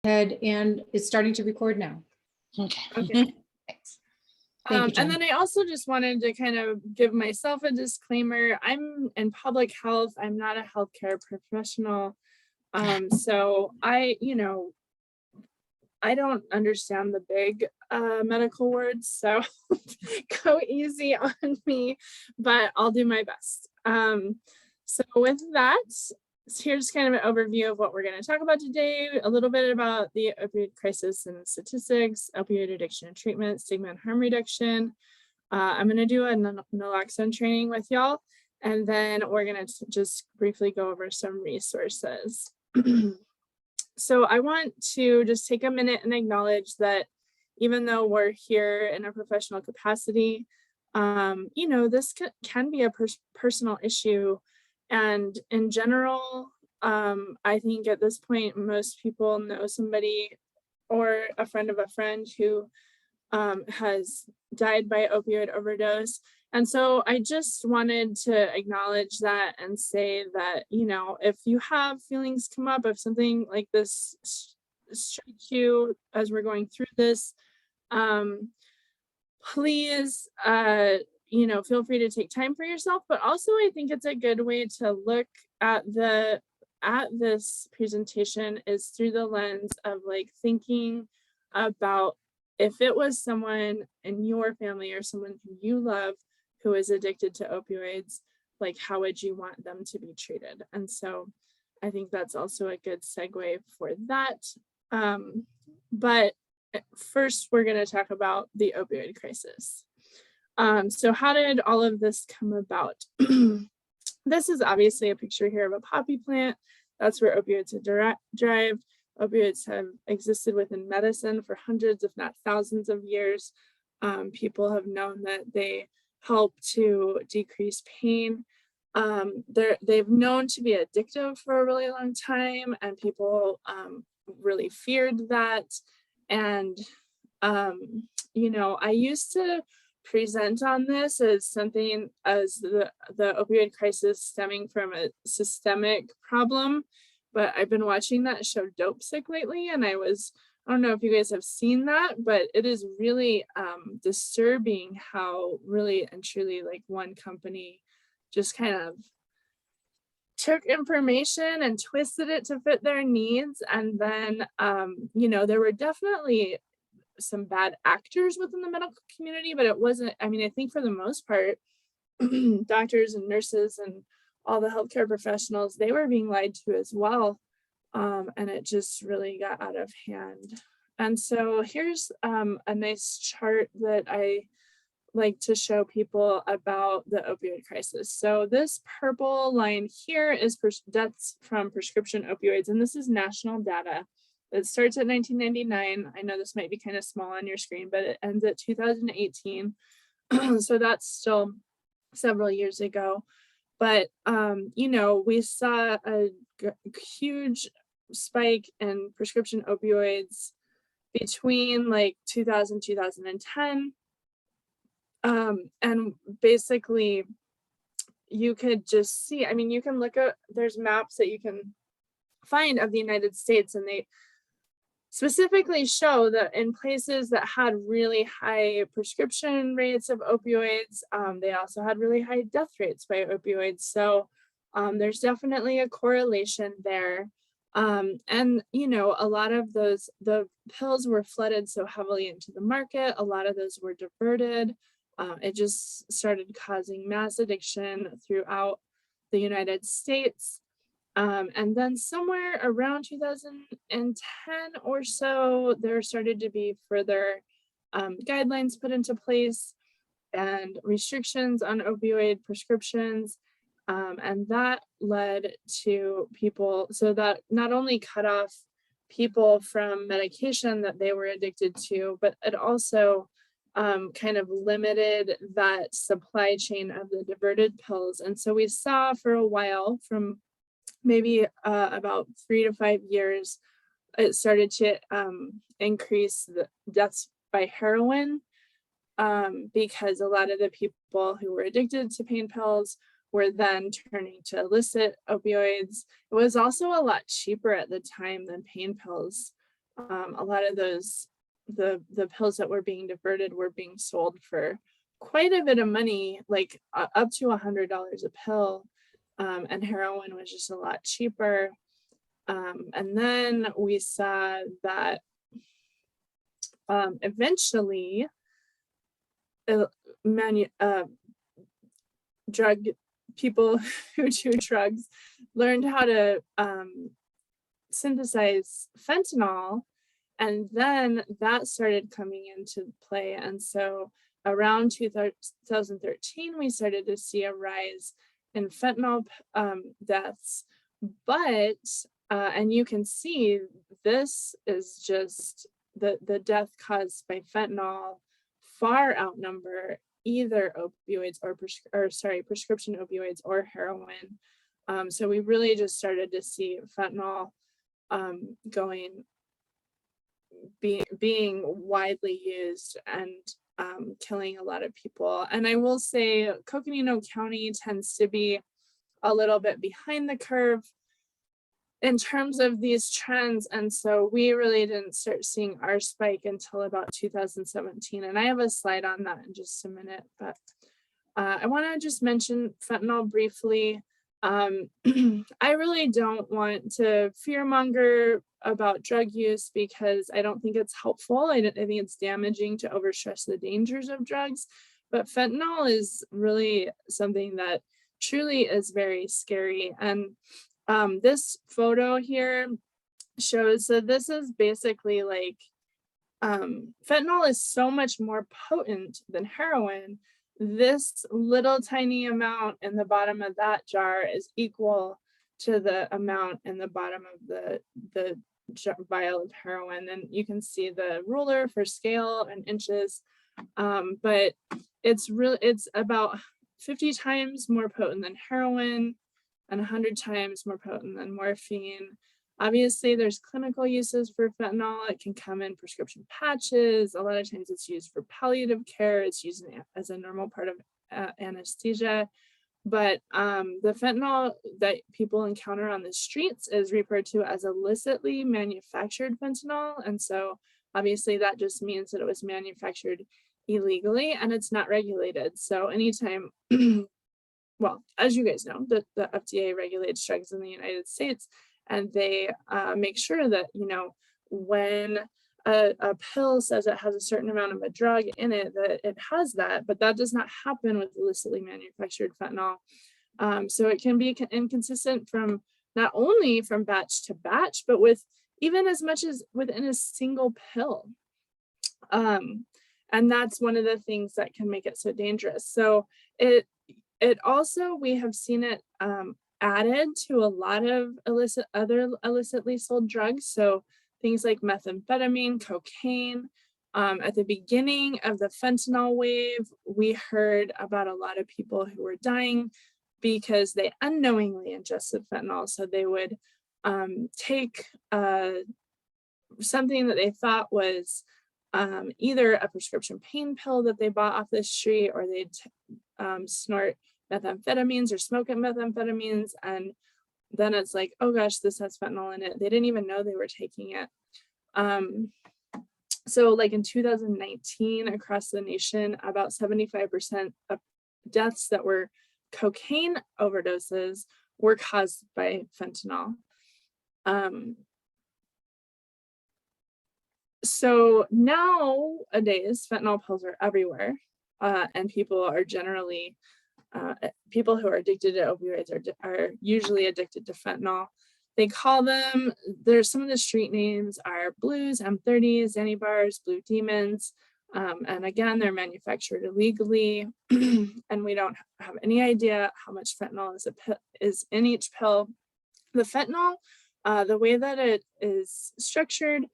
Ahead, and it's starting to record now. Okay. Thanks. Thank you, Jen. And then I also just wanted to kind of give myself a disclaimer. I'm in public health. I'm not a healthcare professional. So I don't understand the big medical words, so go easy on me, but I'll do my best. So with that, here's kind of an overview of what we're going to talk about today, a little bit about the opioid crisis and statistics, opioid addiction and treatment, stigma and harm reduction. I'm going to do a naloxone training with y'all, and then we're going to just briefly go over some resources. So I want to just take a minute and acknowledge that even though we're here in a professional capacity, this can be a personal issue. And in general, I think at this point, most people know somebody or a friend of a friend who has died by opioid overdose. And so I just wanted to acknowledge that and say that, if you have feelings come up, if something like this strikes you as we're going through this, please, feel free to take time for yourself. But also, I think it's a good way to look at this presentation is through the lens of like thinking about if it was someone in your family or someone who you love who is addicted to opioids, like how would you want them to be treated? And so I think that's also a good segue for that. But first, we're going to talk about the opioid crisis. So how did all of this come about? This is obviously a picture here of a poppy plant. That's where opioids are derived. Opioids have existed within medicine for hundreds, if not thousands of years. People have known that they help to decrease pain. They've known to be addictive for a really long time, and people really feared that. And, I used to present on this as something as the opioid crisis stemming from a systemic problem, but I've been watching that show Dope Sick lately, and I don't know if you guys have seen that, but it is really disturbing how really and truly like one company just kind of took information and twisted it to fit their needs. And then, there were definitely some bad actors within the medical community, but it wasn't, I think for the most part, doctors and nurses and all the healthcare professionals, they were being lied to as well. And it just really got out of hand. And so here's a nice chart that I like to show people about the opioid crisis. So this purple line here is deaths from prescription opioids, and this is national data. It starts at 1999. I know this might be kind of small on your screen, but it ends at 2018. So that's still several years ago. But, we saw a huge spike in prescription opioids between like 2000, 2010. And basically, you could just see, you can look at, there's maps that you can find of the United States, and they specifically show that in places that had really high prescription rates of opioids, they also had really high death rates by opioids. So there's definitely a correlation there. And, a lot of the pills were flooded so heavily into the market. A lot of those were diverted. It just started causing mass addiction throughout the United States. And then somewhere around 2010 or so, there started to be further guidelines put into place and restrictions on opioid prescriptions. And that led to people, so that not only cut off people from medication that they were addicted to, but it also kind of limited that supply chain of the diverted pills. And so we saw for a while, from maybe about 3 to 5 years, it started to increase the deaths by heroin, because a lot of the people who were addicted to pain pills were then turning to illicit opioids. It was also a lot cheaper at the time than pain pills. a lot of those, the pills that were being diverted were being sold for quite a bit of money, like up to $100 a pill. And heroin was just a lot cheaper. And then we saw that eventually drug people who do drugs learned how to synthesize fentanyl, and then that started coming into play. And so around 2013, we started to see a rise in fentanyl deaths. But, and you can see this is just the death caused by fentanyl far outnumber either opioids or prescription opioids or heroin. So we really just started to see fentanyl being widely used and killing a lot of people. And I will say Coconino County tends to be a little bit behind the curve in terms of these trends. And so we really didn't start seeing our spike until about 2017. And I have a slide on that in just a minute, but I want to just mention fentanyl briefly. I really don't want to fearmonger about drug use because I don't think it's helpful. I think it's damaging to overstress the dangers of drugs, but fentanyl is really something that truly is very scary. And this photo here shows, so this is basically like, fentanyl is so much more potent than heroin. This little tiny amount in the bottom of that jar is equal to the amount in the bottom of the vial of heroin. And you can see the ruler for scale and inches, but it's about 50 times more potent than heroin and 100 times more potent than morphine. Obviously, there's clinical uses for fentanyl. It can come in prescription patches. A lot of times it's used for palliative care. It's used as a normal part of anesthesia. But the fentanyl that people encounter on the streets is referred to as illicitly manufactured fentanyl. And so obviously that just means that it was manufactured illegally and it's not regulated. So anytime, well, as you guys know, the FDA regulates drugs in the United States, and they make sure that, you know, when a pill says it has a certain amount of a drug in it, that it has that, but that does not happen with illicitly manufactured fentanyl. So it can be inconsistent from not only from batch to batch, but with even as much as within a single pill. And that's one of the things that can make it so dangerous. So it also, we have seen it added to a lot of other illicitly sold drugs. So things like methamphetamine, cocaine. At the beginning of the fentanyl wave, we heard about a lot of people who were dying because they unknowingly ingested fentanyl. So they would take something that they thought was either a prescription pain pill that they bought off the street, or they'd snort methamphetamines or smoke methamphetamines, and then it's like, oh gosh, this has fentanyl in it. They didn't even know they were taking it. So like in 2019 across the nation, about 75% of deaths that were cocaine overdoses were caused by fentanyl. So nowadays, fentanyl pills are everywhere, and people are generally, people who are addicted to opioids are usually addicted to fentanyl. They call them, there's some of the street names are Blues, M30s, Zanny Bars, Blue Demons. And again, they're manufactured illegally, and we don't have any idea how much fentanyl is in each pill. The fentanyl, the way that it is structured,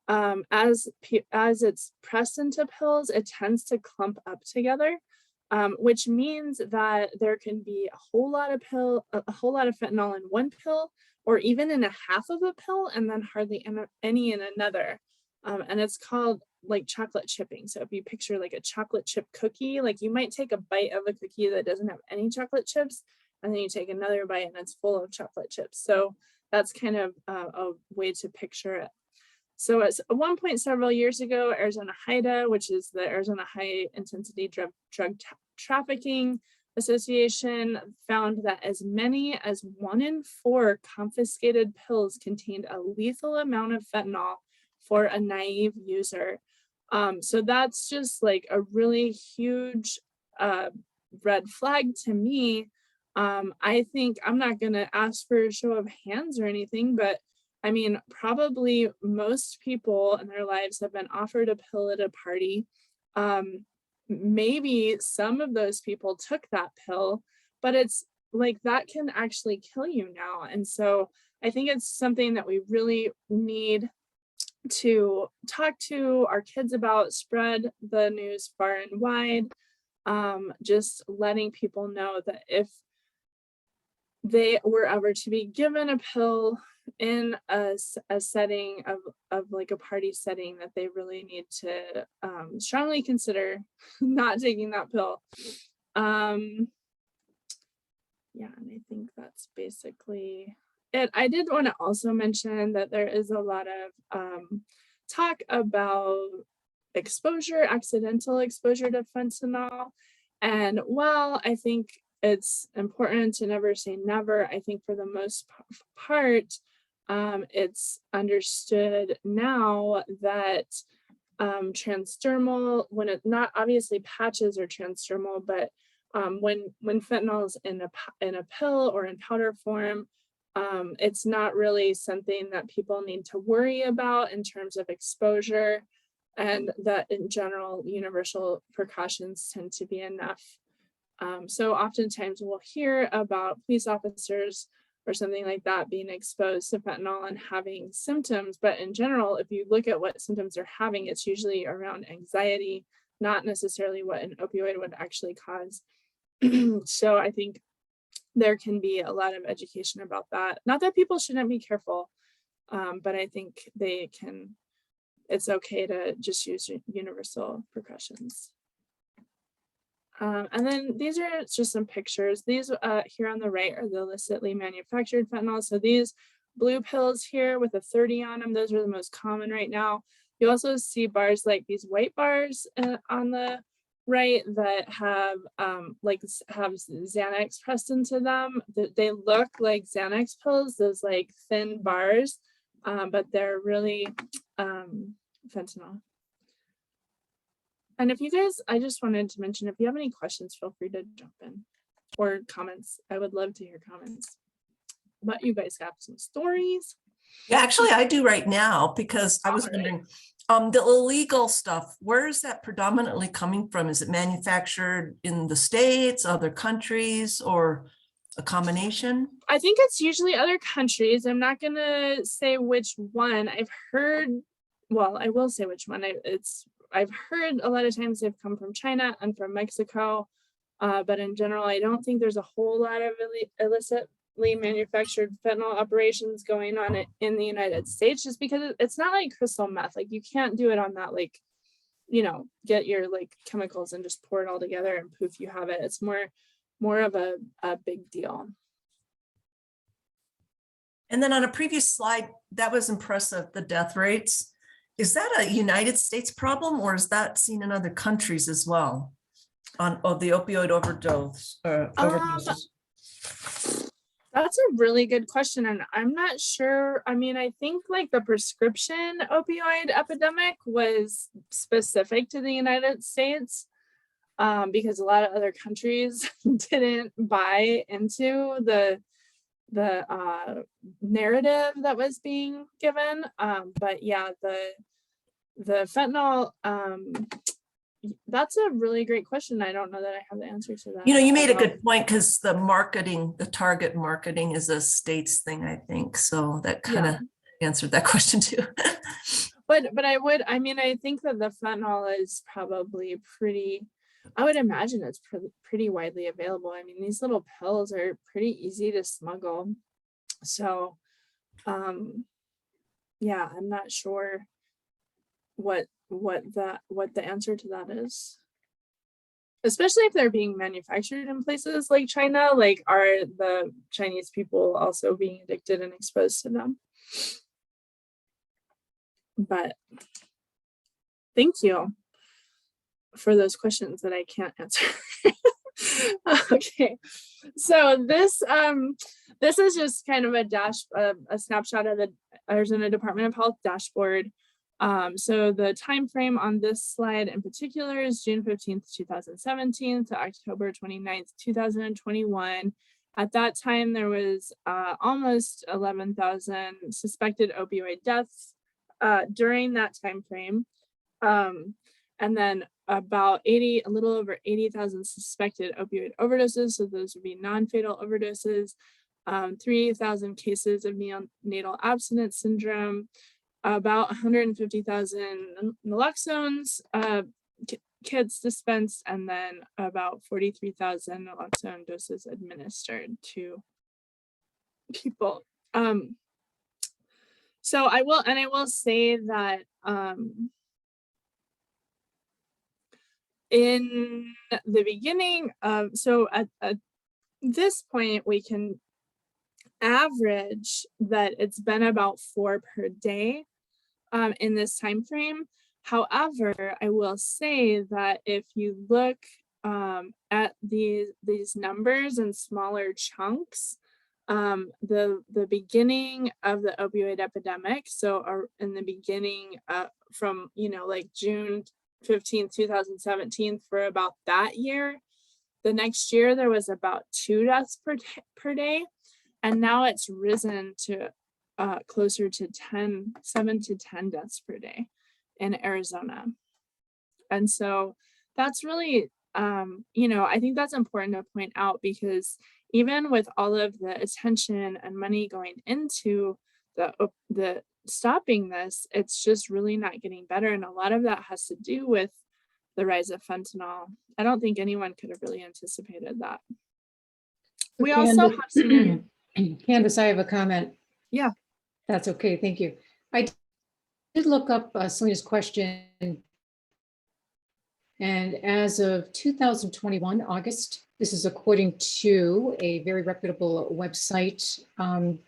as it's pressed into pills, it tends to clump up together, which means that there can be a whole lot of fentanyl in one pill, or even in a half of a pill, and then hardly any in another. And it's called like chocolate chipping. So if you picture like a chocolate chip cookie, like you might take a bite of a cookie that doesn't have any chocolate chips, and then you take another bite and it's full of chocolate chips. So that's kind of a way to picture it. So at one point several years ago, Arizona HIDA, which is the Arizona High Intensity Drug Trafficking Association, found that as many as 1 in 4 confiscated pills contained a lethal amount of fentanyl for a naive user. So that's just like a really huge red flag to me. I think I'm not going to ask for a show of hands or anything, but I mean, probably most people in their lives have been offered a pill at a party. Maybe some of those people took that pill, but it's like that can actually kill you now. And so I think it's something that we really need to talk to our kids about, spread the news far and wide, just letting people know that if they were ever to be given a pill in a setting of like a party setting, that they really need to strongly consider not taking that pill. Yeah, and I think that's basically it. I did want to also mention that there is a lot of talk about exposure, accidental exposure to fentanyl. And while I think it's important to never say never, I think for the most part, it's understood now that transdermal, when it not obviously patches or transdermal, but when fentanyl is in a pill or in powder form, it's not really something that people need to worry about in terms of exposure, and that in general, universal precautions tend to be enough. So oftentimes we'll hear about police officers or something like that being exposed to fentanyl and having symptoms. But in general, if you look at what symptoms they're having, it's usually around anxiety, not necessarily what an opioid would actually cause. So I think there can be a lot of education about that. Not that people shouldn't be careful, but I think it's okay to just use universal precautions. And then these are just some pictures. These here on the right are the illicitly manufactured fentanyl. So these blue pills here with a 30 on them, those are the most common right now. You also see bars like these white bars on the right that have Xanax pressed into them. They look like Xanax pills, those like thin bars, but they're really fentanyl. And if you guys, I just wanted to mention, if you have any questions, feel free to jump in, or comments. I would love to hear comments. But you guys have some stories. Yeah, actually I do right now, because I was wondering, the illegal stuff, where is that predominantly coming from? Is it manufactured in the States, other countries, or a combination? I think it's usually other countries. I'm not gonna say which one. I've heard, well, I will say which one. I've heard a lot of times they've come from China and from Mexico, but in general, I don't think there's a whole lot of illicitly manufactured fentanyl operations going on in the United States, just because it's not like crystal meth. Like you can't do it on that, like, you know, get your like chemicals and just pour it all together and poof, you have it. It's more of a big deal. And then on a previous slide, that was impressive, the death rates. Is that a United States problem, or is that seen in other countries as well on the opioid overdose? Overdoses? That's a really good question, and I'm not sure. I mean, I think like the prescription opioid epidemic was specific to the United States, because a lot of other countries didn't buy into the narrative that was being given. But yeah, the fentanyl, that's a really great question. I don't know that I have the answer to that. You know, you made a good point, because the marketing, the target marketing is a states thing, I think. So that kind of answered that question too. But I mean, I think that the fentanyl is probably I would imagine it's pretty widely available. I mean, these little pills are pretty easy to smuggle. So, yeah, I'm not sure what the answer to that is. Especially if they're being manufactured in places like China, like are the Chinese people also being addicted and exposed to them? but thank you for those questions that I can't answer. Okay, so this is just kind of a snapshot of the Arizona Department of Health dashboard. So the time frame on this slide in particular is June 15th, 2017 to October 29th, 2021. At that time, there was almost 11,000 suspected opioid deaths during that time frame. And then about a little over 80,000 suspected opioid overdoses. So those would be non-fatal overdoses, 3,000 cases of neonatal abstinence syndrome, about 150,000 naloxones kits dispensed, and then about 43,000 naloxone doses administered to people. So I will say that in the beginning of, so at this point, we can average that it's been about 4 per day in this time frame. However, I will say that if you look at these numbers in smaller chunks, the beginning of the opioid epidemic, so in the beginning from like June 15th, 2017, for about that year, the next year there was about 2 deaths per day, and now it's risen to closer to 7 to 10 deaths per day in Arizona. And so that's really, I think that's important to point out, because even with all of the attention and money going into the stopping this, it's just really not getting better. And a lot of that has to do with the rise of fentanyl. I don't think anyone could have really anticipated that. We also have some. Candace, I have a comment. Yeah. That's okay, thank you. I did look up Selena's question, and as of 2021, August, this is according to a very reputable website. The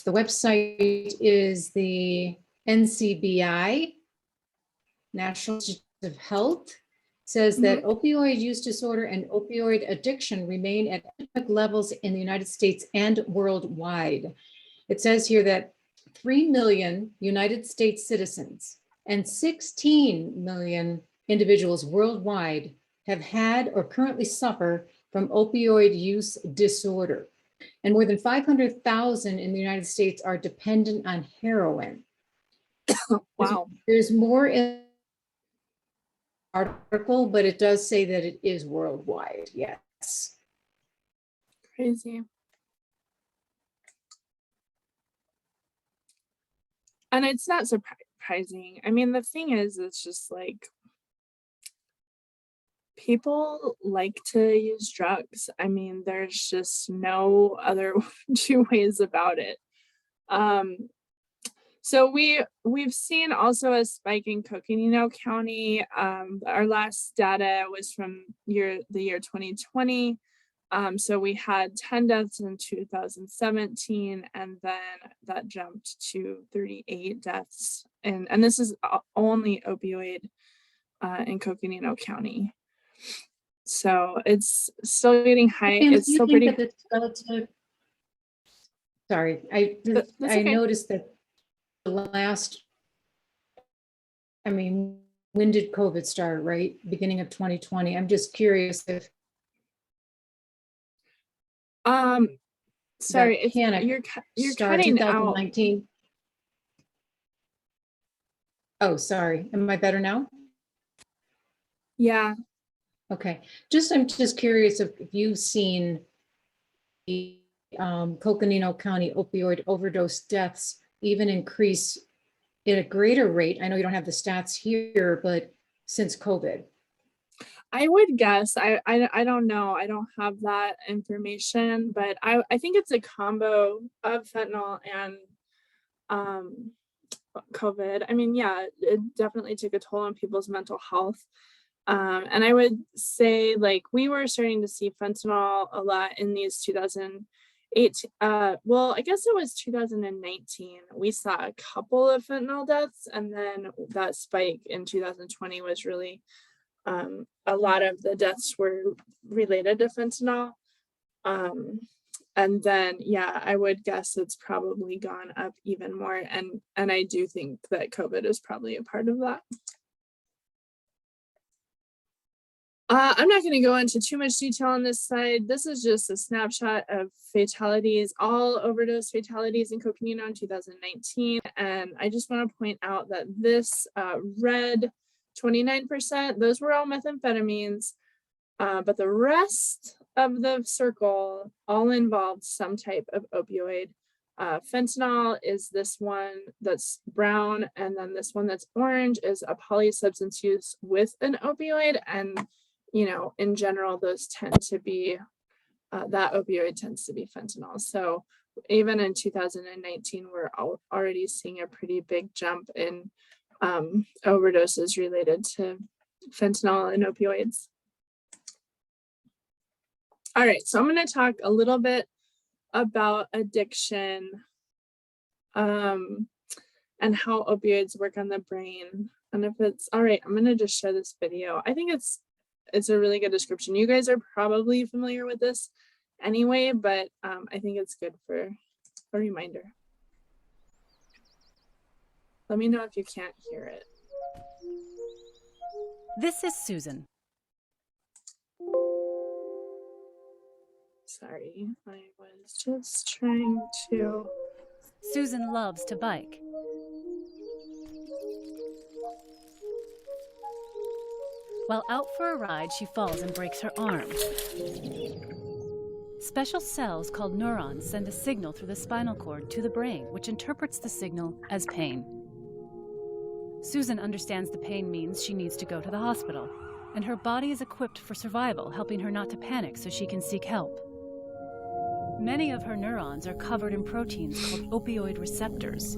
website is the NCBI, National Institute of Health, says that opioid use disorder and opioid addiction remain at epidemic levels in the United States and worldwide. It says here that 3 million United States citizens and 16 million individuals worldwide have had or currently suffer from opioid use disorder. And more than 500,000 in the United States are dependent on heroin. Wow. There's more in the article, but it does say that it is worldwide. Yes. Crazy. And it's not surprising. I mean, the thing is, it's just like, people like to use drugs. I mean, there's just no other 2 ways about it. So we've seen also a spike in Coconino County. Our last data was from the year 2020. So we had 10 deaths in 2017, and then that jumped to 38 deaths. And this is only opioid in Coconino County. So it's still getting high. It's still pretty. Sorry, I okay. noticed that the last, when did COVID start, right? Beginning of 2020. I'm just curious if sorry, it's, you're cutting 2019 out. Oh, sorry. Am I better now? Yeah. Okay. I'm just curious if you've seen the Coconino County opioid overdose deaths even increase at a greater rate. I know you don't have the stats here, but since COVID. I would guess, I don't know. I don't have that information, but I think it's a combo of fentanyl and COVID. I mean, yeah, it definitely took a toll on people's mental health. And I would say, like, we were starting to see fentanyl a lot in these 2018 well, I guess it was 2019. We saw a couple of fentanyl deaths, and then that spike in 2020 was really a lot of the deaths were related to fentanyl. And then, yeah, I would guess it's probably gone up even more. And I do think that COVID is probably a part of that. I'm not going to go into too much detail on this slide. This is just a snapshot of fatalities, all overdose fatalities in Coconino in 2019. And I just want to point out that this red 29%, those were all methamphetamines, but the rest of the circle all involved some type of opioid. Fentanyl is this one that's brown, and then this one that's orange is a polysubstance use with an opioid. And you know, in general, those tend to be, that opioid tends to be fentanyl. So even in 2019, we're already seeing a pretty big jump in overdoses related to fentanyl and opioids. All right, so I'm going to talk a little bit about addiction and how opioids work on the brain. And if it's all right, I'm going to just share this video. I think it's a really good description. You guys are probably familiar with this anyway, but I think it's good for a reminder. Let me know if you can't hear it. This is Susan. Sorry, I was just trying to. Susan loves to bike. While out for a ride, she falls and breaks her arm. Special cells called neurons send a signal through the spinal cord to the brain, which interprets the signal as pain. Susan understands the pain means she needs to go to the hospital, and her body is equipped for survival, helping her not to panic so she can seek help. Many of her neurons are covered in proteins called opioid receptors.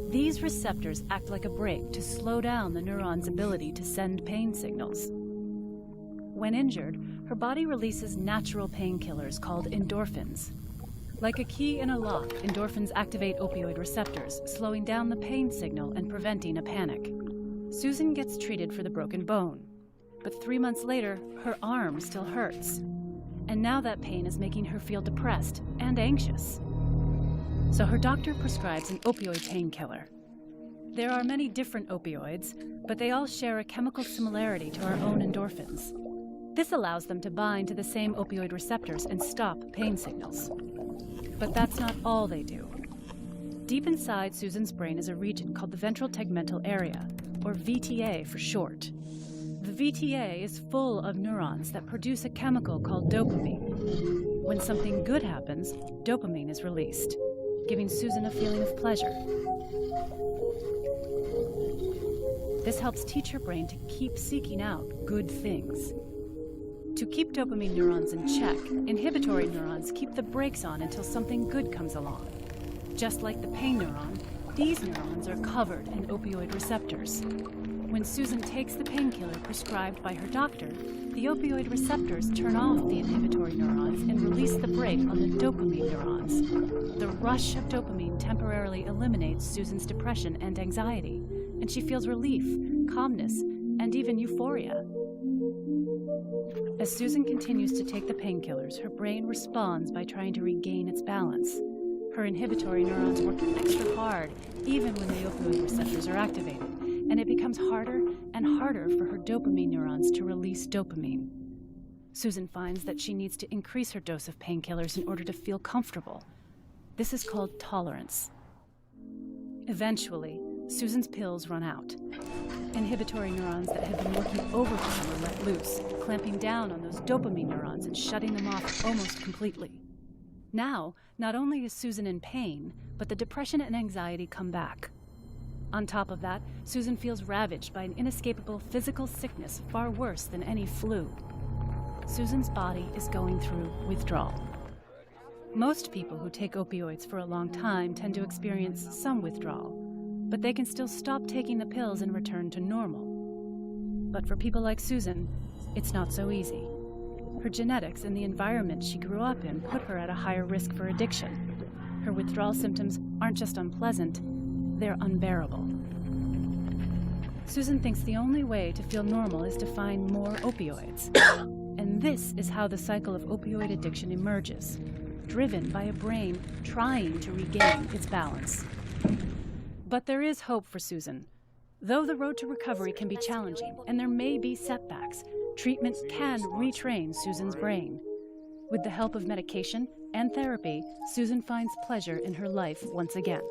These receptors act like a brake to slow down the neuron's ability to send pain signals. When injured, her body releases natural painkillers called endorphins. Like a key in a lock, endorphins activate opioid receptors, slowing down the pain signal and preventing a panic. Susan gets treated for the broken bone, but 3 months later, her arm still hurts. And now that pain is making her feel depressed and anxious. So her doctor prescribes an opioid painkiller. There are many different opioids, but they all share a chemical similarity to our own endorphins. This allows them to bind to the same opioid receptors and stop pain signals. But that's not all they do. Deep inside Susan's brain is a region called the ventral tegmental area, or VTA for short. The VTA is full of neurons that produce a chemical called dopamine. When something good happens, dopamine is released, giving Susan a feeling of pleasure. This helps teach her brain to keep seeking out good things. To keep dopamine neurons in check, inhibitory neurons keep the brakes on until something good comes along. Just like the pain neuron, these neurons are covered in opioid receptors. When Susan takes the painkiller prescribed by her doctor, the opioid receptors turn off the inhibitory neurons and release the brake on the dopamine neurons. The rush of dopamine temporarily eliminates Susan's depression and anxiety, and she feels relief, calmness, and even euphoria. As Susan continues to take the painkillers, her brain responds by trying to regain its balance. Her inhibitory neurons work extra hard, even when the opioid receptors are activated, and it becomes harder and harder for her dopamine neurons to release dopamine. Susan finds that she needs to increase her dose of painkillers in order to feel comfortable. This is called tolerance. Eventually, Susan's pills run out. Inhibitory neurons that had been working overtime are let loose, clamping down on those dopamine neurons and shutting them off almost completely. Now, not only is Susan in pain, but the depression and anxiety come back. On top of that, Susan feels ravaged by an inescapable physical sickness far worse than any flu. Susan's body is going through withdrawal. Most people who take opioids for a long time tend to experience some withdrawal, but they can still stop taking the pills and return to normal. But for people like Susan, it's not so easy. Her genetics and the environment she grew up in put her at a higher risk for addiction. Her withdrawal symptoms aren't just unpleasant, they're unbearable. Susan thinks the only way to feel normal is to find more opioids. And this is how the cycle of opioid addiction emerges, driven by a brain trying to regain its balance. But there is hope for Susan. Though the road to recovery can be challenging and there may be setbacks, treatment can retrain Susan's brain. With the help of medication and therapy, Susan finds pleasure in her life once again.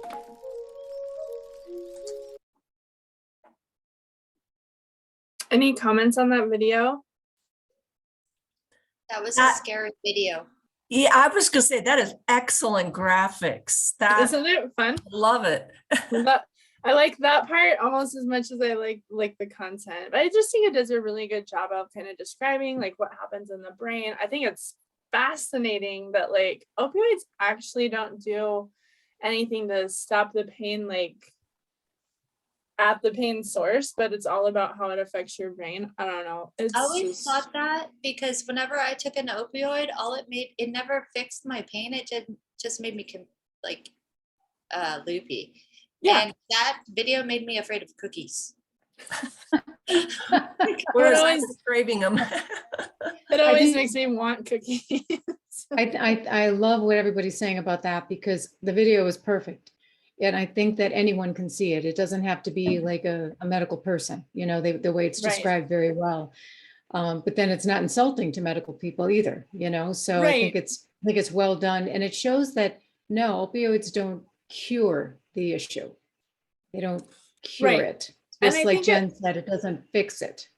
Any comments on that video? That was a scary video. Yeah, I was gonna say that is excellent graphics. Isn't it fun? Love it. I like that part almost as much as I like the content. But I just think it does a really good job of kind of describing like what happens in the brain. I think it's fascinating that like opioids actually don't do anything to stop the pain like at the pain source, but it's all about how it affects your brain. I don't know. I always thought that because whenever I took an opioid, it never fixed my pain. It just made me loopy. Yeah. And that video made me afraid of cookies. Whereas I was craving them. It always makes me want cookies. I love what everybody's saying about that because the video is perfect. And I think that anyone can see it. It doesn't have to be like a medical person, you know, the way it's described very well. But then it's not insulting to medical people either, you know? So I think it's well done. And it shows that no, opioids don't cure the issue. They don't cure it. Just like Jen said, it doesn't fix it.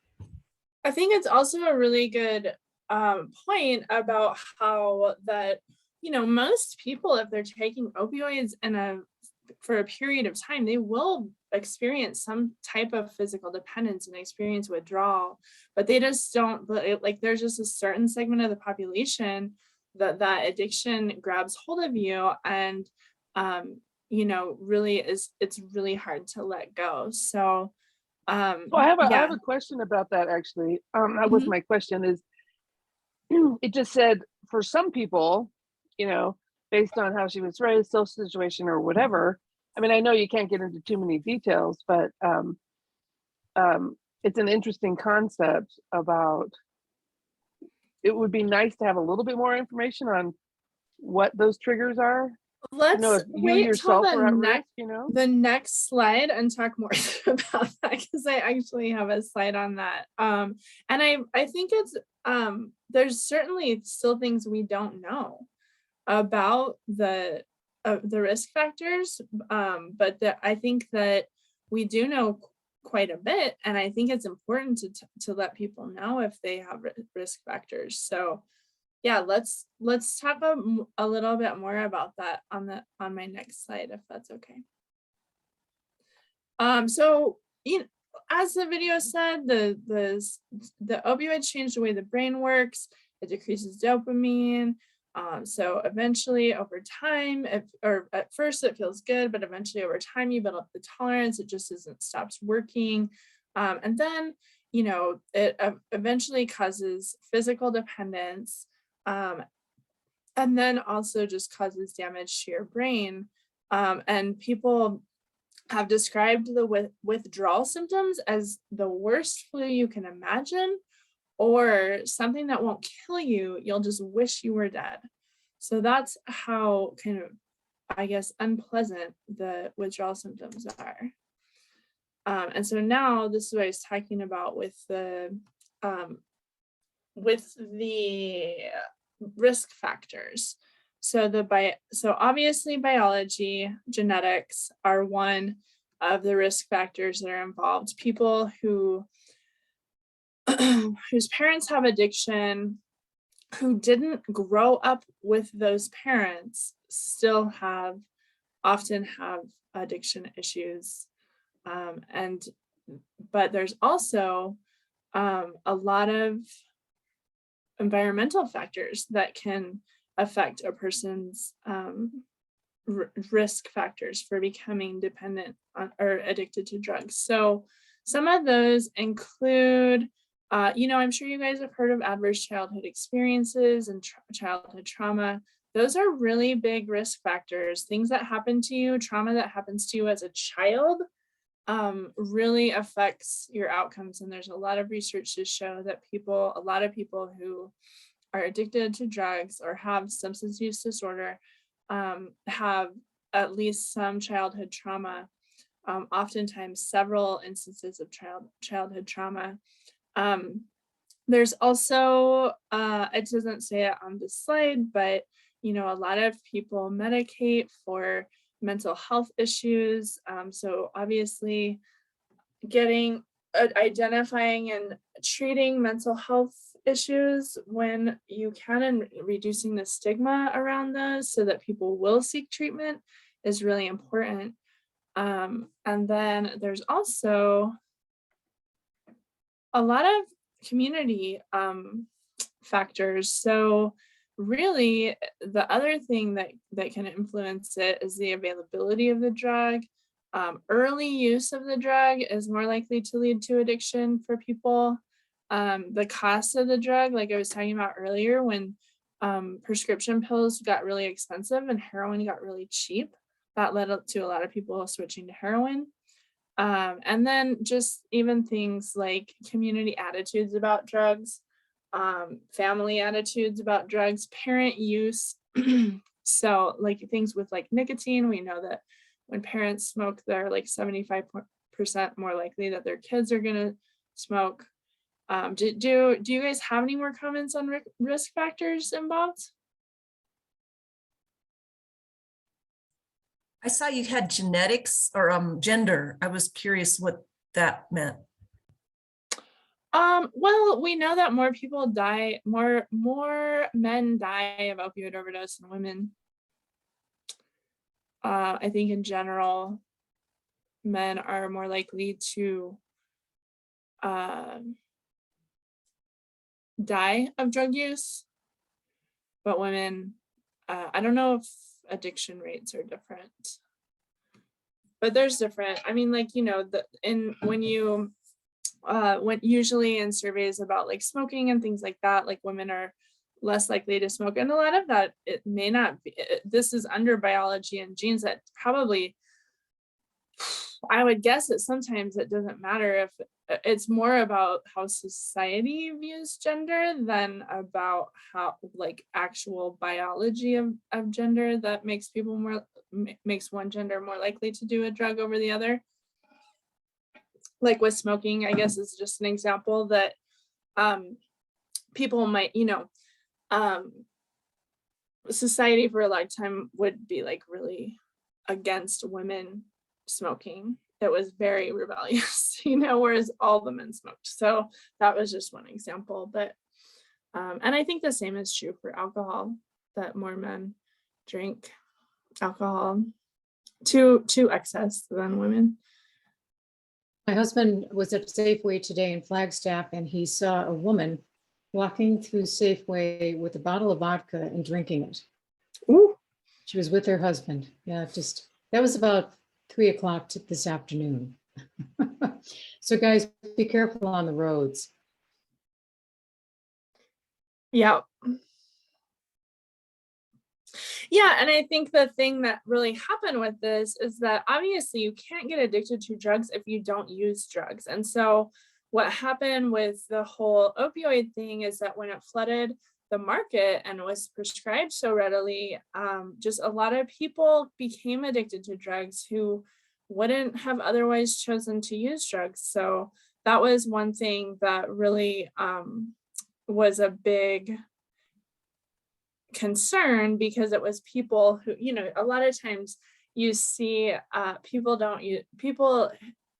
I think it's also a really good point about how that, you know, most people, if they're taking opioids for a period of time, they will experience some type of physical dependence and experience withdrawal, but they just don't, like there's just a certain segment of the population that addiction grabs hold of you and, you know, it's really hard to let go. So I have a question about that actually. That was my question is, it just said for some people, you know, based on how she was raised, social situation or whatever. I mean, I know you can't get into too many details, but it's an interesting concept about, it would be nice to have a little bit more information on what those triggers are. Let's wait till the next slide and talk more about that because I actually have a slide on that. And I think it's there's certainly still things we don't know about the risk factors, but I think that we do know quite a bit, and I think it's important to let people know if they have risk factors. So yeah, let's talk a little bit more about that on my next slide, if that's okay. So, you know, as the video said, the opioids change the way the brain works. It decreases dopamine. So eventually over time, or at first it feels good, but eventually over time you build up the tolerance, it just stops working. And then, you know, it eventually causes physical dependence, and then also just causes damage to your brain. And people have described the withdrawal symptoms as the worst flu you can imagine, or something that won't kill you, you'll just wish you were dead. So that's how kind of, I guess, unpleasant the withdrawal symptoms are. And so now this is what I was talking about with the risk factors. So obviously biology, genetics are one of the risk factors that are involved. People whose parents have addiction, who didn't grow up with those parents, still often have addiction issues. But there's also a lot of environmental factors that can affect a person's risk factors for becoming dependent on or addicted to drugs. So some of those include I'm sure you guys have heard of adverse childhood experiences and childhood trauma. Those are really big risk factors. Things that happen to you, trauma that happens to you as a child, really affects your outcomes. And there's a lot of research to show that a lot of people who are addicted to drugs or have substance use disorder, have at least some childhood trauma, oftentimes several instances of childhood trauma. There's also, it doesn't say it on the slide, but a lot of people medicate for mental health issues. So obviously identifying and treating mental health issues when you can, and reducing the stigma around those so that people will seek treatment is really important. And then there's also a lot of community factors. So really the other thing that can influence it is the availability of the drug. Early use of the drug is more likely to lead to addiction for people. The cost of the drug, like I was talking about earlier, when prescription pills got really expensive and heroin got really cheap, that led to a lot of people switching to heroin. And then just even things like community attitudes about drugs, family attitudes about drugs, parent use. So like things with like nicotine, we know that when parents smoke, they're like 75% more likely that their kids are gonna smoke. Do you guys have any more comments on risk factors involved? I saw you had genetics or gender. I was curious what that meant. Well, we know that more people die, more men die of opioid overdose than women. I think in general, men are more likely to die of drug use, but women, I don't know if addiction rates are different, but there's different. I mean, like, when usually in surveys about like smoking and things like that, like women are less likely to smoke, and a lot of that, it may not be, this is under biology and genes that probably, I would guess that sometimes it doesn't matter if it's more about how society views gender than about how like actual biology of gender that makes one gender more likely to do a drug over the other. Like with smoking, I guess is just an example that people might, society for a long time would be like really against women smoking. It was very rebellious, whereas all the men smoked. So that was just one example. But and I think the same is true for alcohol, that more men drink alcohol to excess than women. My husband was at Safeway today in Flagstaff, and he saw a woman walking through Safeway with a bottle of vodka and drinking it. Ooh. She was with her husband. Yeah, that was about 3 o'clock this afternoon. So guys, be careful on the roads. Yeah. Yeah, and I think the thing that really happened with this is that obviously you can't get addicted to drugs if you don't use drugs. And so what happened with the whole opioid thing is that when it flooded the market and was prescribed so readily, just a lot of people became addicted to drugs who wouldn't have otherwise chosen to use drugs. So that was one thing that really was a big concern, because it was people who, a lot of times you see people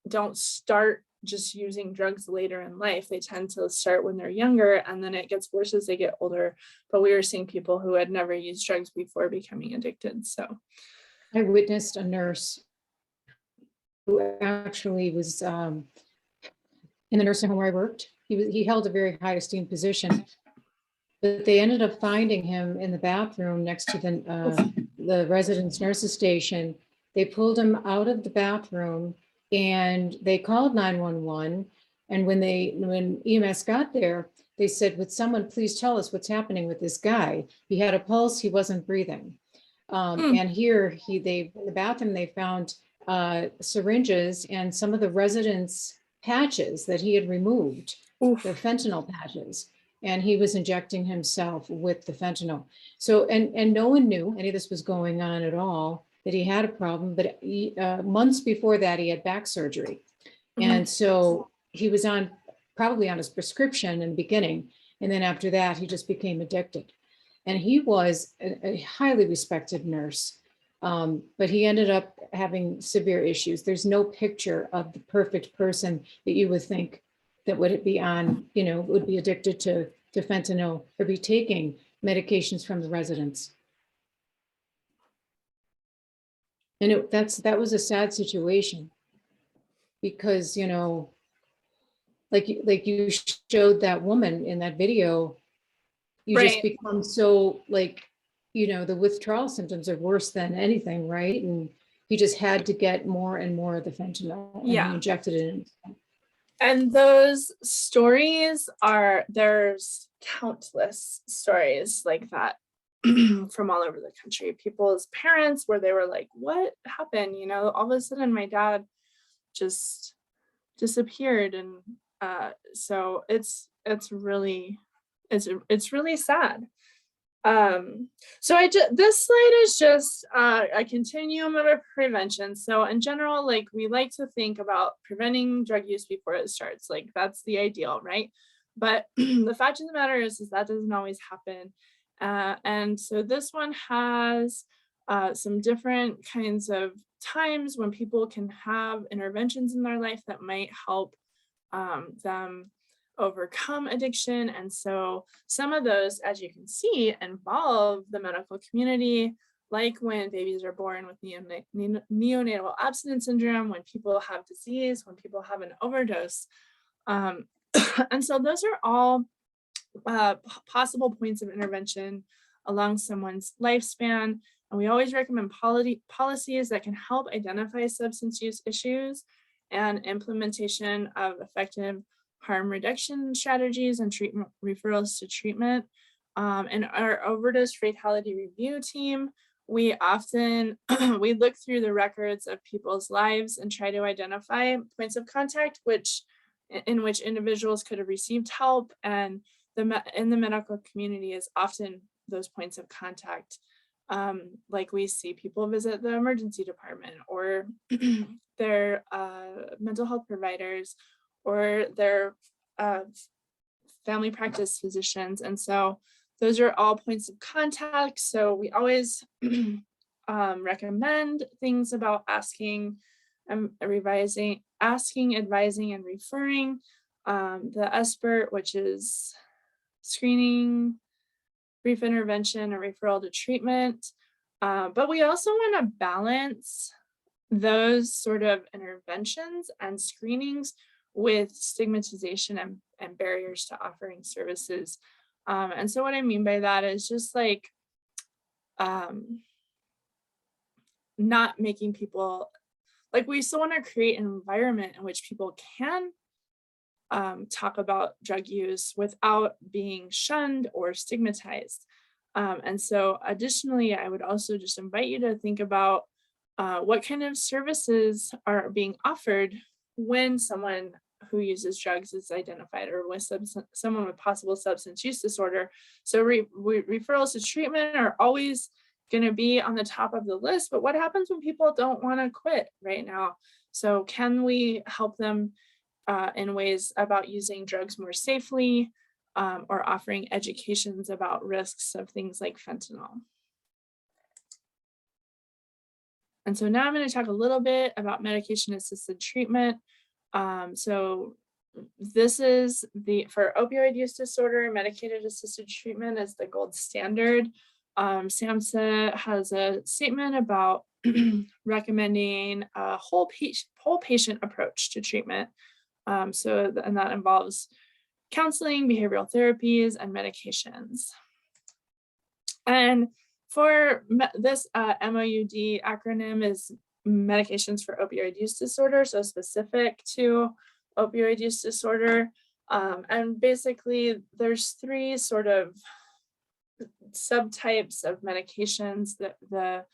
don't start just using drugs later in life. They tend to start when they're younger, and then it gets worse as they get older. But we were seeing people who had never used drugs before becoming addicted. So I witnessed a nurse who actually was in the nursing home where I worked. He held a very high esteemed position, but they ended up finding him in the bathroom next to the residence nurses station. They pulled him out of the bathroom and they called 911. And when EMS got there, they said, would someone please tell us what's happening with this guy? He had a pulse, he wasn't breathing. And here in the bathroom, they found syringes and some of the residents' patches that he had removed, the fentanyl patches, and he was injecting himself with the fentanyl. So, and no one knew any of this was going on at all, that he had a problem, but months before that, he had back surgery. And so he was probably on his prescription in the beginning. And then after that, he just became addicted. And he was a highly respected nurse, but he ended up having severe issues. There's no picture of the perfect person that you would think that would be on, would be addicted to fentanyl or be taking medications from the residents. And that was a sad situation because, like you showed that woman in that video, you just become so the withdrawal symptoms are worse than anything, right? And he just had to get more and more of the fentanyl, and he injected it in. And those stories there's countless stories like that from all over the country. People's parents where they were like, what happened? All of a sudden my dad just disappeared. And so it's really sad. So this slide is just a continuum of prevention. So in general, we like to think about preventing drug use before it starts. That's the ideal, right? But the fact of the matter is that doesn't always happen. And so this one has some different kinds of times when people can have interventions in their life that might help them overcome addiction. And so some of those, as you can see, involve the medical community, like when babies are born with neonatal abstinence syndrome, when people have disease, when people have an overdose. And so those are all possible points of intervention along someone's lifespan. And we always recommend policies that can help identify substance use issues and implementation of effective harm reduction strategies and treatment referrals to treatment. And our overdose fatality review team, we often we look through the records of people's lives and try to identify points of contact in which individuals could have received help, and in the medical community is often those points of contact. Like we see people visit the emergency department, or their mental health providers, or their family practice physicians. And so those are all points of contact. So we always recommend things about asking, advising, and referring. The SBIRT, which is screening, brief intervention, or referral to treatment. But we also want to balance those sort of interventions and screenings with stigmatization and barriers to offering services. And so what I mean by that is just not making people, we still want to create an environment in which people can talk about drug use without being shunned or stigmatized. And so additionally, I would also just invite you to think about what kind of services are being offered when someone who uses drugs is identified, or with someone with possible substance use disorder. So referrals to treatment are always going to be on the top of the list, but what happens when people don't want to quit right now? So can we help them in ways about using drugs more safely, or offering educations about risks of things like fentanyl? And so now I'm going to talk a little bit about medication-assisted treatment. So this is for opioid use disorder, medicated-assisted treatment is the gold standard. SAMHSA has a statement about recommending a whole patient approach to treatment. And that involves counseling, behavioral therapies, and medications. And for this MOUD acronym is medications for opioid use disorder, so specific to opioid use disorder. And basically there's 3 sort of subtypes of medications. The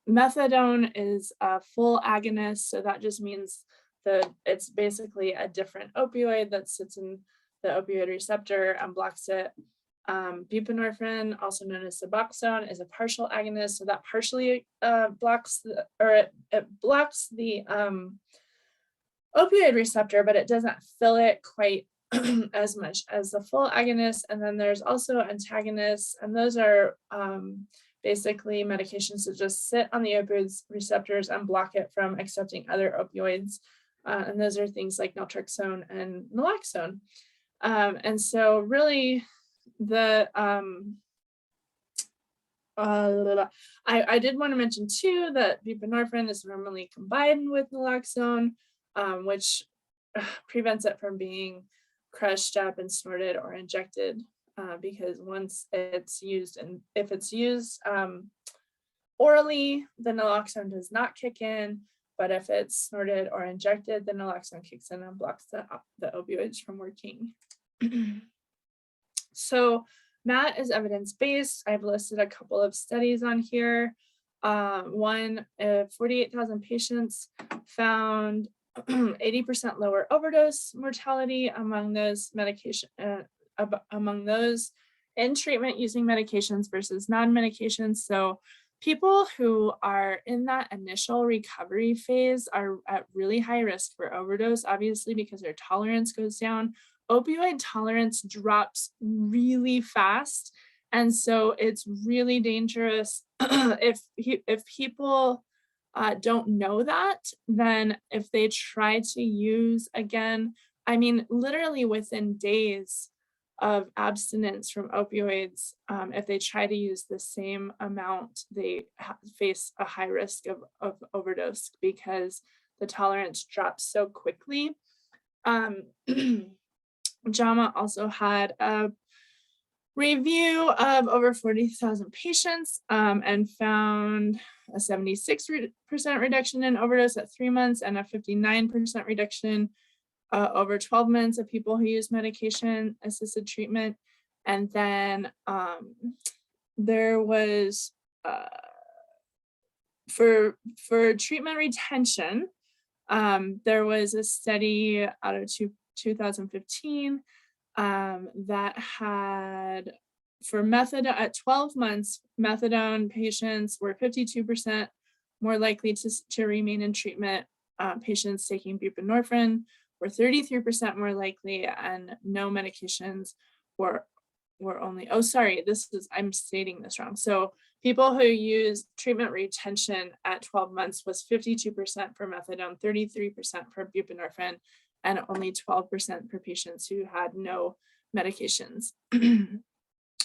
methadone is a full agonist, so that just means it's basically a different opioid that sits in the opioid receptor and blocks it. Buprenorphine, also known as Suboxone, is a partial agonist, so that partially blocks it blocks the opioid receptor, but it doesn't fill it quite as much as the full agonist. And then there's also antagonists, and those are basically medications that just sit on the opioid receptors and block it from accepting other opioids. And those are things like naltrexone and naloxone. And so really I did want to mention too that buprenorphine is normally combined with naloxone, which prevents it from being crushed up and snorted or injected, because once it's used, and if it's used orally, the naloxone does not kick in, but if it's snorted or injected, the naloxone kicks in and blocks the opioids from working. So MAT is evidence-based. I've listed a couple of studies on here. One, 48,000 patients found 80% lower overdose mortality among those in treatment using medications versus non-medications. So people who are in that initial recovery phase are at really high risk for overdose, obviously, because their tolerance goes down. Opioid tolerance drops really fast. And so it's really dangerous if people don't know that, then if they try to use again, I mean, literally within days of abstinence from opioids, if they try to use the same amount, they face a high risk of overdose because the tolerance drops so quickly. JAMA also had a review of over 40,000 patients and found a 76% reduction in overdose at 3 months and a 59% reduction over 12 months of people who use medication-assisted treatment. And then there was, for treatment retention, there was a study out of 2015 that had, for methadone at 12 months, methadone patients were 52% more likely to remain in treatment. Patients taking buprenorphine were 33% more likely, and no medications were only, I'm stating this wrong. So people who use treatment retention at 12 months was 52% for methadone, 33% for buprenorphine, and only 12% for patients who had no medications.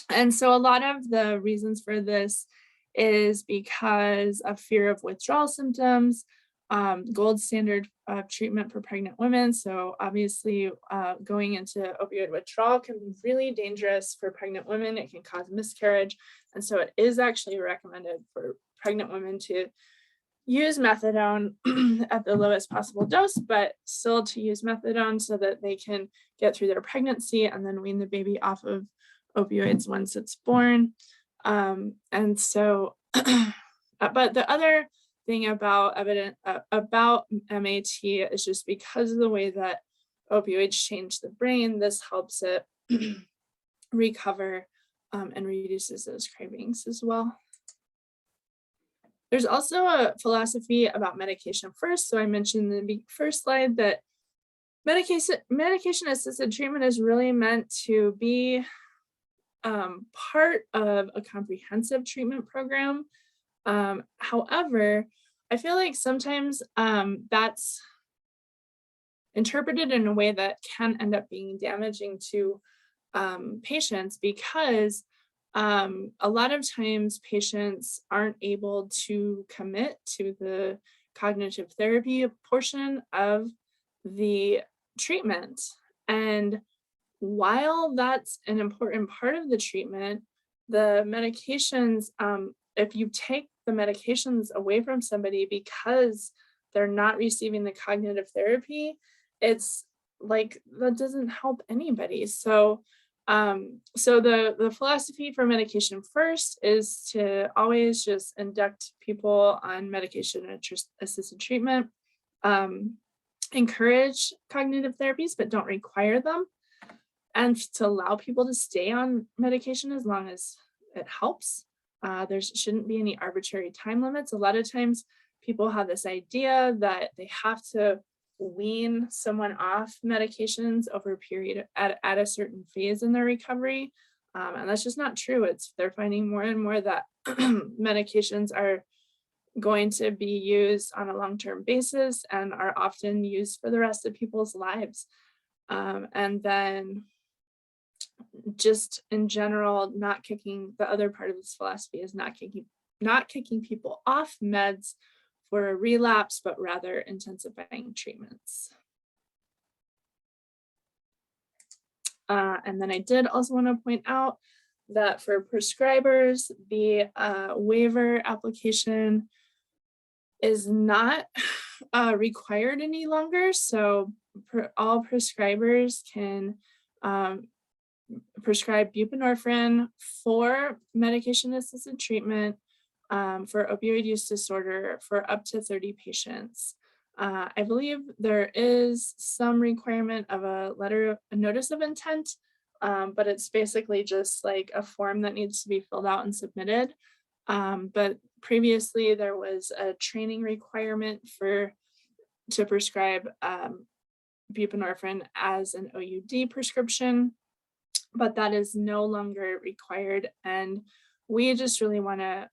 And so a lot of the reasons for this is because of fear of withdrawal symptoms, gold standard of treatment for pregnant women. So obviously going into opioid withdrawal can be really dangerous for pregnant women. It can cause miscarriage. And so it is actually recommended for pregnant women to use methadone at the lowest possible dose, but still to use methadone so that they can get through their pregnancy and then wean the baby off of opioids once it's born. And so, but the other thing about MAT is just because of the way that opioids change the brain, this helps it recover and reduces those cravings as well. There's also a philosophy about medication first. So I mentioned in the first slide that medication-assisted treatment is really meant to be part of a comprehensive treatment program. However, I feel like sometimes that's interpreted in a way that can end up being damaging to patients, because a lot of times patients aren't able to commit to the cognitive therapy portion of the treatment. And while that's an important part of the treatment, the medications, if you take the medications away from somebody because they're not receiving the cognitive therapy, it's like that doesn't help anybody. So the philosophy for medication first is to always just induct people on medication assisted treatment, encourage cognitive therapies, but don't require them, and to allow people to stay on medication as long as it helps. There shouldn't be any arbitrary time limits. A lot of times people have this idea that they have to wean someone off medications over a period at a certain phase in their recovery. And that's just not true. They're finding more and more that medications are going to be used on a long-term basis and are often used for the rest of people's lives. And then just in general, the other part of this philosophy is not kicking people off meds for a relapse, but rather intensifying treatments. And then I did also want to point out that for prescribers, the waiver application is not required any longer. So all prescribers can prescribe buprenorphine for medication-assisted treatment for opioid use disorder for up to 30 patients. I believe there is some requirement of a notice of intent, but it's basically just like a form that needs to be filled out and submitted. But previously there was a training requirement to prescribe buprenorphine as an OUD prescription, but that is no longer required. And we just really want to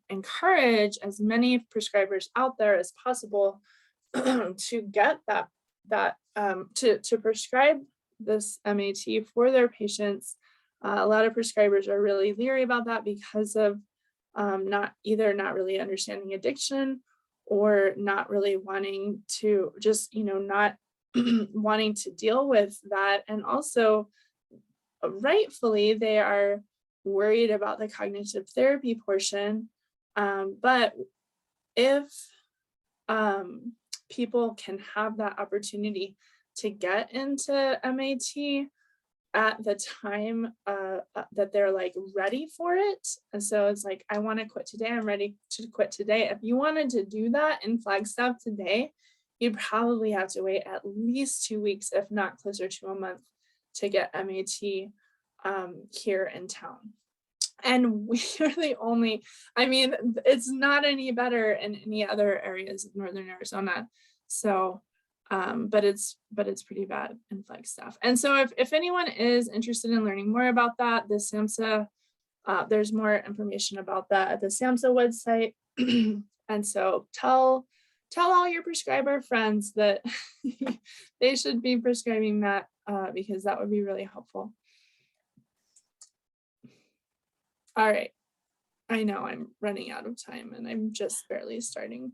encourage as many prescribers out there as possible to get to prescribe this MAT for their patients. A lot of prescribers are really leery about that because of not really understanding addiction, or not really wanting to not wanting to deal with that. And also rightfully, they are worried about the cognitive therapy portion. But if people can have that opportunity to get into MAT at the time that they're like ready for it. And so it's like, I want to quit today. I'm ready to quit today. If you wanted to do that in Flagstaff today, you'd probably have to wait at least 2 weeks, if not closer to a month, to get MAT here in town. And we are the only, it's not any better in any other areas of Northern Arizona. So, but it's pretty bad in Flagstaff. And so if anyone is interested in learning more about that, the SAMHSA, there's more information about that at the SAMHSA website. And so tell all your prescriber friends that they should be prescribing that because that would be really helpful. All right, I know I'm running out of time and I'm just barely starting.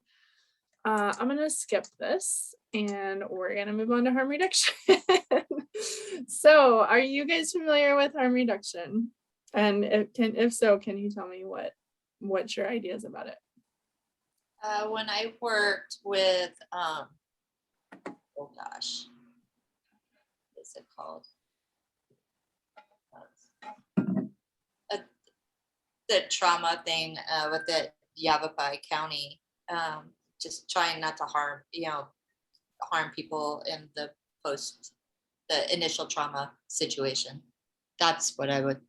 I'm gonna skip this and we're gonna move on to harm reduction. So are you guys familiar with harm reduction? And if so, can you tell me what's your ideas about it? When I worked with, oh gosh, what is it called? The trauma thing with the Yavapai County, just trying not to harm people in the initial trauma situation. That's what I would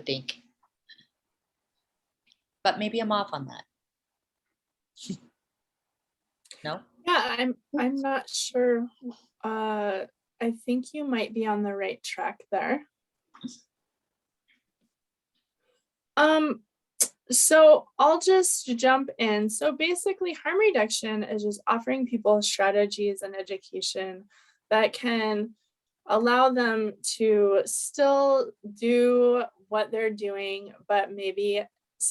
think. But maybe I'm off on that. No? Yeah, I'm not sure. I think you might be on the right track there. So I'll just jump in. So basically harm reduction is just offering people strategies and education that can allow them to still do what they're doing, but maybe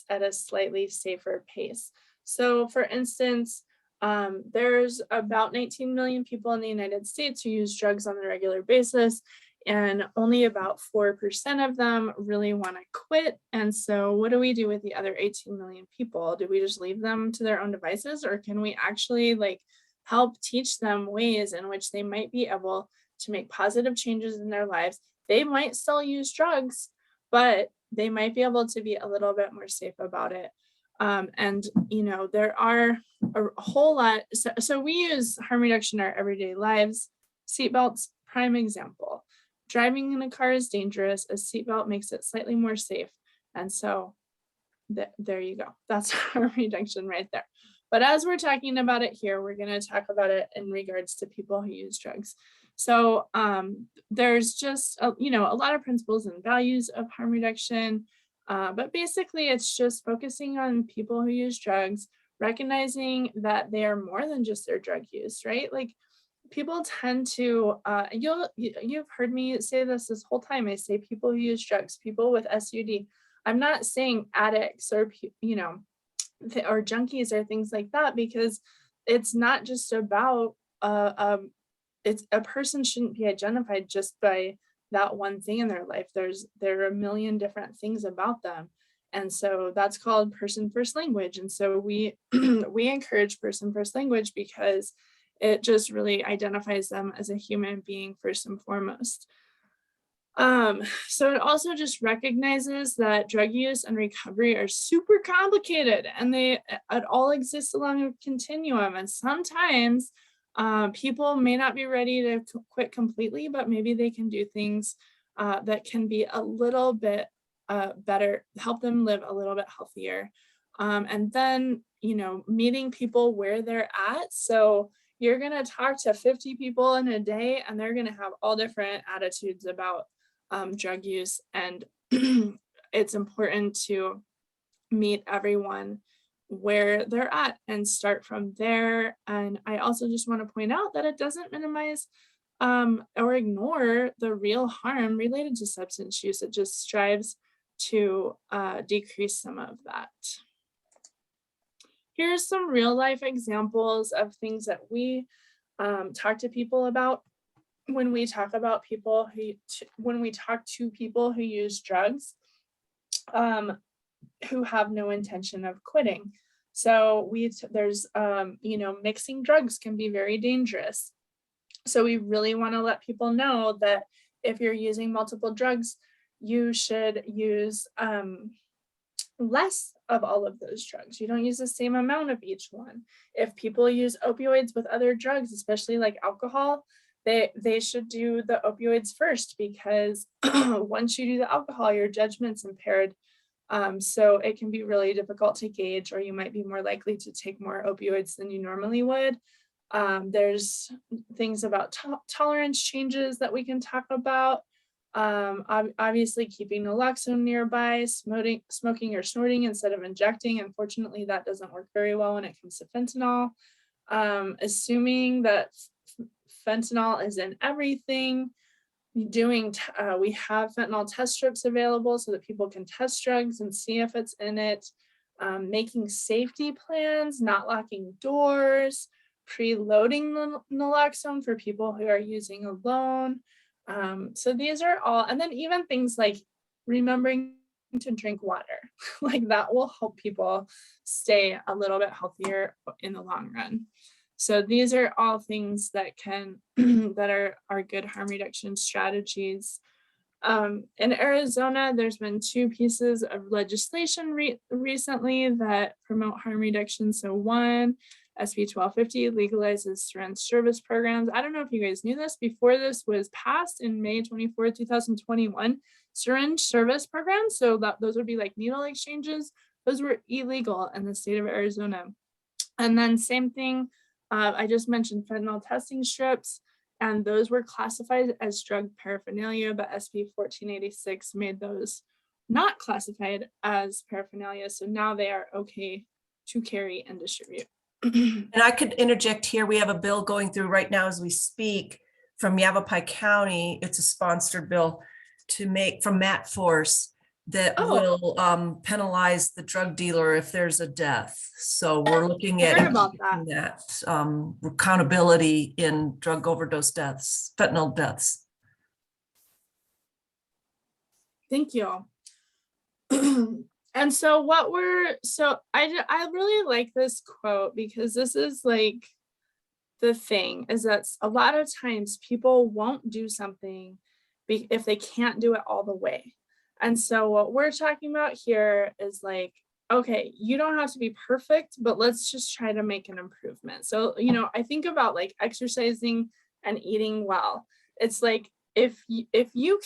at a slightly safer pace. So for instance, there's about 19 million people in the United States who use drugs on a regular basis. and only about 4% of them really want to quit. And so what do we do with the other 18 million people? Do we just leave them to their own devices, or can we actually like help teach them ways in which they might be able to make positive changes in their lives? They might still use drugs, but they might be able to be a little bit more safe about it. And, you know, there are a whole lot. So we use harm reduction in our everyday lives. Seatbelts, prime example. Driving in a car is dangerous. A seatbelt makes it slightly more safe. And so there you go. That's harm reduction right there. But as we're talking about it here, we're going to talk about it in regards to people who use drugs. So there's just, a lot of principles and values of harm reduction. But basically, it's just focusing on people who use drugs, recognizing that they are more than just their drug use, right? Like people tend to, you've heard me say this whole time. I say people who use drugs, people with SUD. I'm not saying addicts or, or junkies or things like that, because it's not just about, it's a person shouldn't be identified just by that one thing in their life. There are a million different things about them. And so that's called person first language. And so we we encourage person first language because it just really identifies them as a human being first and foremost. So it also just recognizes that drug use and recovery are super complicated, and it all exists along a continuum. And sometimes people may not be ready to quit completely, but maybe they can do things that can be a little bit better, help them live a little bit healthier. And then, meeting people where they're at. So you're going to talk to 50 people in a day, and they're going to have all different attitudes about drug use. And it's important to meet everyone where they're at and start from there. And I also just want to point out that it doesn't minimize or ignore the real harm related to substance use. It just strives to decrease some of that. Here's some real life examples of things that we talk to people about when we talk about people when we talk to people who use drugs, who have no intention of quitting. So there's, mixing drugs can be very dangerous. So we really want to let people know that if you're using multiple drugs, you should use less of all of those drugs. You don't use the same amount of each one. If people use opioids with other drugs, especially like alcohol, they should do the opioids first, because once you do the alcohol, your judgment's impaired. So it can be really difficult to gauge, or you might be more likely to take more opioids than you normally would. There's things about tolerance changes that we can talk about. Obviously keeping naloxone nearby, smoking or snorting instead of injecting. Unfortunately, that doesn't work very well when it comes to fentanyl. Assuming that fentanyl is in everything. We have fentanyl test strips available so that people can test drugs and see if it's in it. Making safety plans, not locking doors, preloading naloxone for people who are using alone. So these are all, and then even things like remembering to drink water, like that will help people stay a little bit healthier in the long run. So these are all things that can that are good harm reduction strategies. In Arizona, there's been 2 pieces of legislation recently that promote harm reduction. So one, SB 1250 legalizes syringe service programs. I don't know if you guys knew this. Before this was passed in May 24, 2021, syringe service programs, so those would be like needle exchanges, those were illegal in the state of Arizona. And then same thing, I just mentioned fentanyl testing strips, and those were classified as drug paraphernalia, but SB 1486 made those not classified as paraphernalia. So now they are okay to carry and distribute. And I could interject here. We have a bill going through right now as we speak from Yavapai County. It's a sponsored bill from Matt Force that will penalize the drug dealer if there's a death. So we're looking at that accountability in drug overdose deaths, fentanyl deaths. Thank you. And so I really like this quote, because this is like the thing is that a lot of times people won't do something if they can't do it all the way. And so what we're talking about here is like, okay, you don't have to be perfect, but let's just try to make an improvement. So, you know, I think about like exercising and eating well. It's like, if you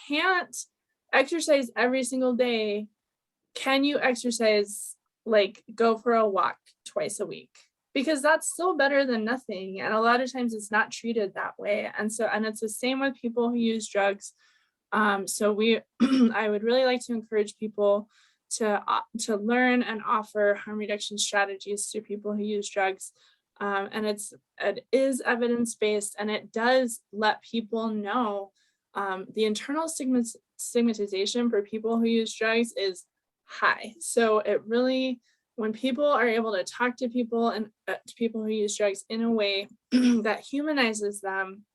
can't exercise every single day, can you exercise, like go for a walk twice a week? Because that's still better than nothing. And a lot of times it's not treated that way. And it's the same with people who use drugs. So I would really like to encourage people to learn and offer harm reduction strategies to people who use drugs. And it is evidence-based, and it does let people know the internal stigmatization for people who use drugs is high. So it really, when people are able to talk to people and to people who use drugs in a way that humanizes them,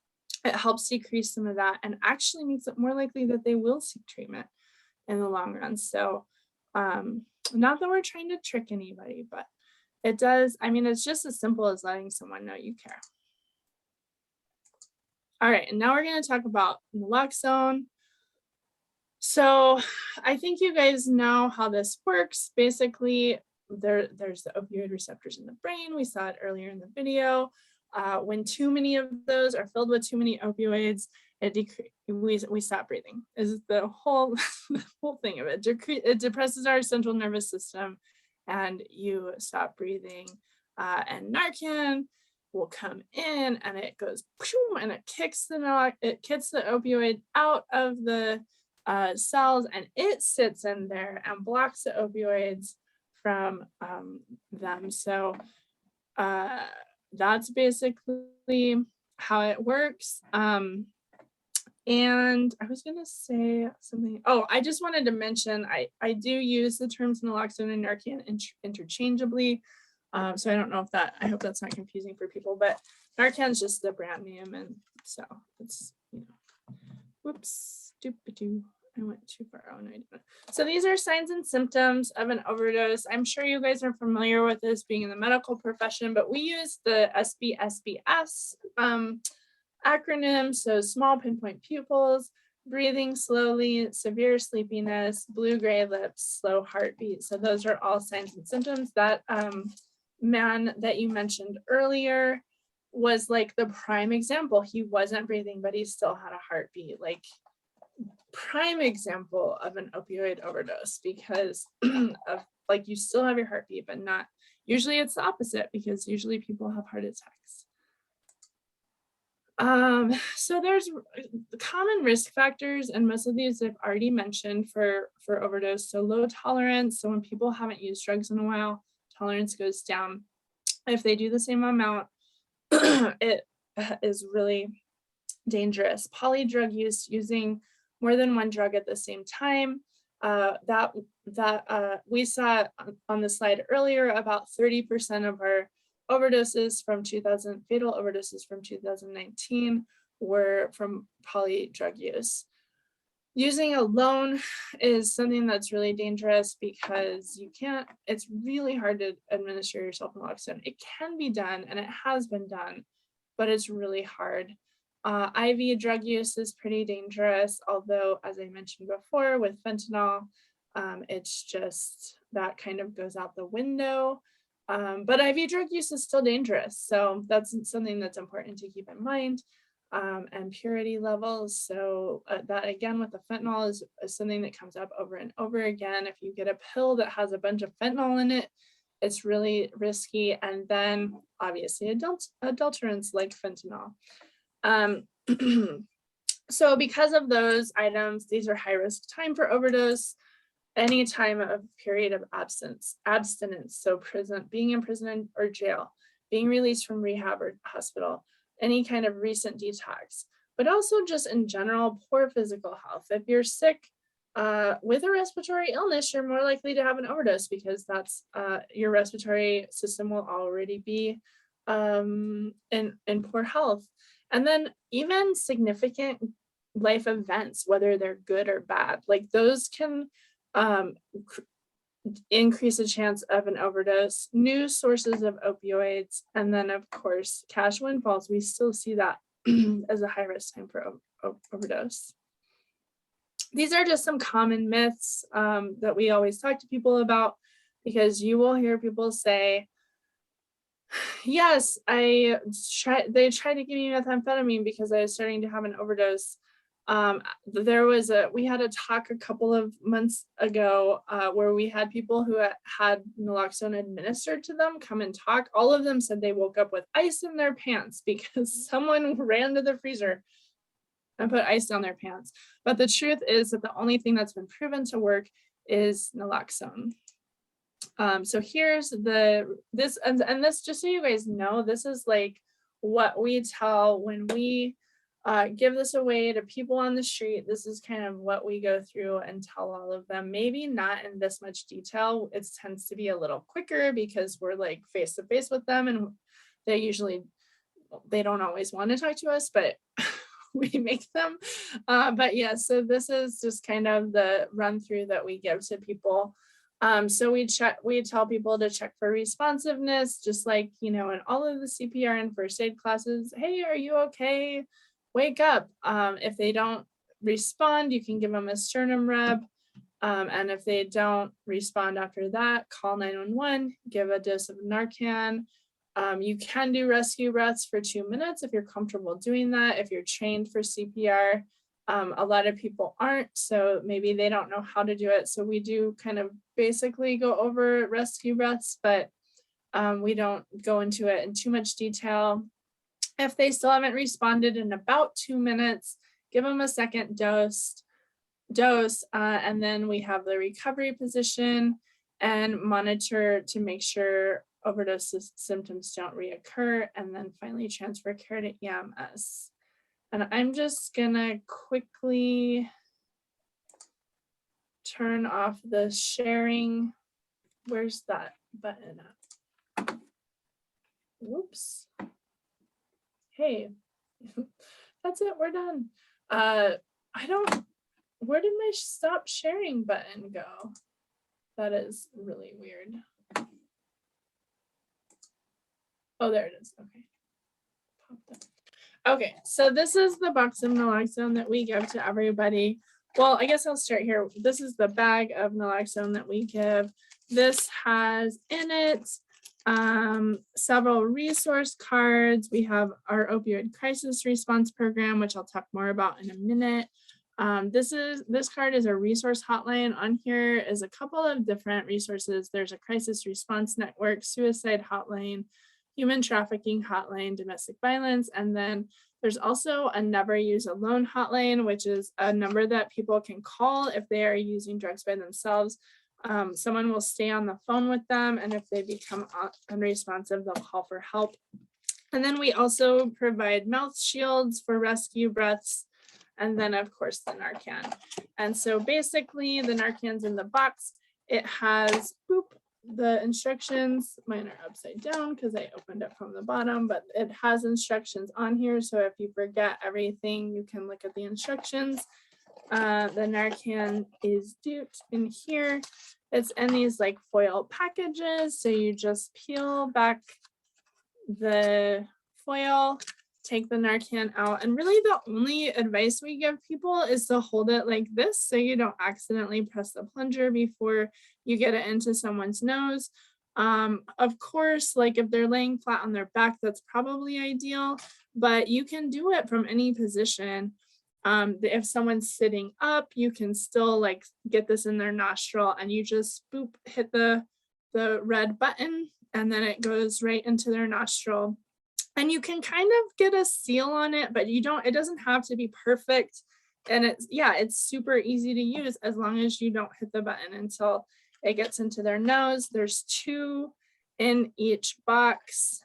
it helps decrease some of that and actually makes it more likely that they will seek treatment in the long run. So not that we're trying to trick anybody, but it does. I mean, it's just as simple as letting someone know you care. All right, and now we're going to talk about naloxone. So I think you guys know how this works. Basically, there's the opioid receptors in the brain. We saw it earlier in the video. When too many of those are filled with too many opioids, we stop breathing. Is the whole thing of it. It depresses our central nervous system, and you stop breathing. And Narcan will come in, and it goes and it kicks the opioid out of the cells, and it sits in there and blocks the opioids from them. So that's basically how it works. And I was gonna say something. Oh, I just wanted to mention, I do use the terms naloxone and Narcan interchangeably. So I don't know if I hope that's not confusing for people, but Narcan is just the brand name. And so it's, whoops, doop-a-doo. I went too far. Oh, no, I didn't. So these are signs and symptoms of an overdose. I'm sure you guys are familiar with this being in the medical profession, but we use the SBSBS acronym. So small pinpoint pupils, breathing slowly, severe sleepiness, blue-gray lips, slow heartbeat. So those are all signs and symptoms. That man that you mentioned earlier was like the prime example. He wasn't breathing, but he still had a heartbeat. Like, prime example of an opioid overdose, because of like, you still have your heartbeat, but not, usually it's the opposite, because usually people have heart attacks. So there's common risk factors, and most of these I've already mentioned for overdose. So low tolerance. So when people haven't used drugs in a while, tolerance goes down. If they do the same amount, it is really dangerous. Polydrug use, using more than one drug at the same time. That we saw on the slide earlier, about 30% of our overdoses from fatal overdoses from 2019 were from polydrug use. Using alone is something that's really dangerous, because it's really hard to administer yourself naloxone. It can be done, and it has been done, but it's really hard. IV drug use is pretty dangerous, although, as I mentioned before, with fentanyl, it's just that kind of goes out the window. But IV drug use is still dangerous, so that's something that's important to keep in mind. And purity levels. So that, again, with the fentanyl is something that comes up over and over again. If you get a pill that has a bunch of fentanyl in it, it's really risky. And then obviously adulterants like fentanyl. So because of those items, these are high risk time for overdose. Any time of period of abstinence, so being in prison or jail, being released from rehab or hospital, any kind of recent detox, but also just in general, poor physical health. If you're sick with a respiratory illness, you're more likely to have an overdose, because that's your respiratory system will already be in poor health. And then even significant life events, whether they're good or bad. Like those can increase a chance of an overdose, new sources of opioids, and then of course, cash windfalls. We still see that as a high risk time for overdose. These are just some common myths that we always talk to people about, because you will hear people say, yes, they tried to give me methamphetamine because I was starting to have an overdose. We had a talk a couple of months ago where we had people who had naloxone administered to them come and talk. All of them said they woke up with ice in their pants because someone ran to the freezer and put ice down their pants. But the truth is that the only thing that's been proven to work is naloxone. So here's this, just so you guys know, this is like what we tell when we give this away to people on the street. This is kind of what we go through and tell all of them, maybe not in this much detail. It tends to be a little quicker because we're like face to face with them, and they don't always want to talk to us, but we make them. But yeah, so this is just kind of the run through that we give to people. So we tell people to check for responsiveness, just like, in all of the CPR and first aid classes. Hey, are you okay? Wake up. If they don't respond, you can give them a sternum rub. And if they don't respond after that, call 911, give a dose of Narcan. You can do rescue breaths for 2 minutes if you're comfortable doing that, if you're trained for CPR. A lot of people aren't, so maybe they don't know how to do it. So we do kind of basically go over rescue breaths, but we don't go into it in too much detail. If they still haven't responded in about 2 minutes, give them a second dose, and then we have the recovery position and monitor to make sure overdose symptoms don't reoccur, and then finally transfer care to EMS. And I'm just gonna quickly turn off the sharing. Where's that button at? Whoops. Hey, that's it, we're done. Where did my stop sharing button go? That is really weird. Oh, there it is, okay. Popped up. Okay, so this is the box of naloxone that we give to everybody. Well, I guess I'll start here. This is the bag of naloxone that we give. This has in it several resource cards. We have our opioid crisis response program, which I'll talk more about in a minute. This card is a resource hotline. On here is a couple of different resources. There's a crisis response network, suicide hotline, human trafficking hotline, domestic violence, and then there's also a never use alone hotline, which is a number that people can call if they are using drugs by themselves. Someone will stay on the phone with them, and if they become unresponsive, they'll call for help. And then we also provide mouth shields for rescue breaths, and then of course the Narcan. And so basically the Narcan's in the box. It has the instructions. Mine are upside down because I opened it from the bottom, but it has instructions on here. So if you forget everything, you can look at the instructions. The Narcan is duped in here. It's in these like foil packages. So you just peel back the foil, take the Narcan out. And really the only advice we give people is to hold it like this so you don't accidentally press the plunger before you get it into someone's nose. Of course, like if they're laying flat on their back, that's probably ideal, but you can do it from any position. If someone's sitting up, you can still like get this in their nostril and you just hit the red button and then it goes right into their nostril. And you can kind of get a seal on it, but it doesn't have to be perfect. And it's super easy to use as long as you don't hit the button until it gets into their nose. There's 2 in each box.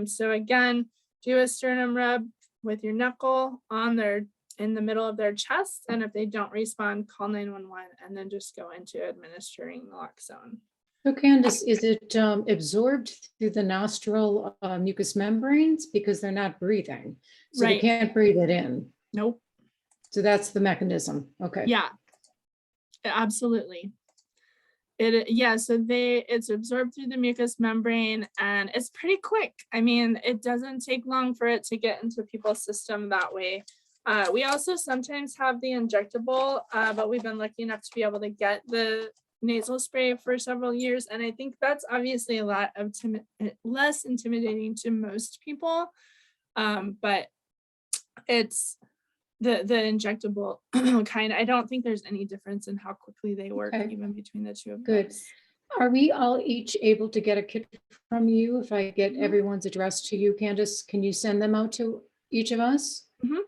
So again, do a sternum rub with your knuckle in the middle of their chest. And if they don't respond, call 911 and then just go into administering naloxone. So Candace, is it absorbed through the nostril mucous membranes because they're not breathing? So Right. they can't breathe it in. Nope. So that's the mechanism. Okay. Yeah, absolutely. So it's absorbed through the mucous membrane, and it's pretty quick. I mean, it doesn't take long for it to get into people's system that way. We also sometimes have the injectable, but we've been lucky enough to be able to get the nasal spray for several years. And I think that's obviously a lot of less intimidating to most people. But it's the injectable kind. I don't think there's any difference in how quickly they work, Okay. even between the two of them. Good. Are we all each able to get a kit from you? If I get Mhm. everyone's address to you, Candace, can you send them out to each of us? Mhm.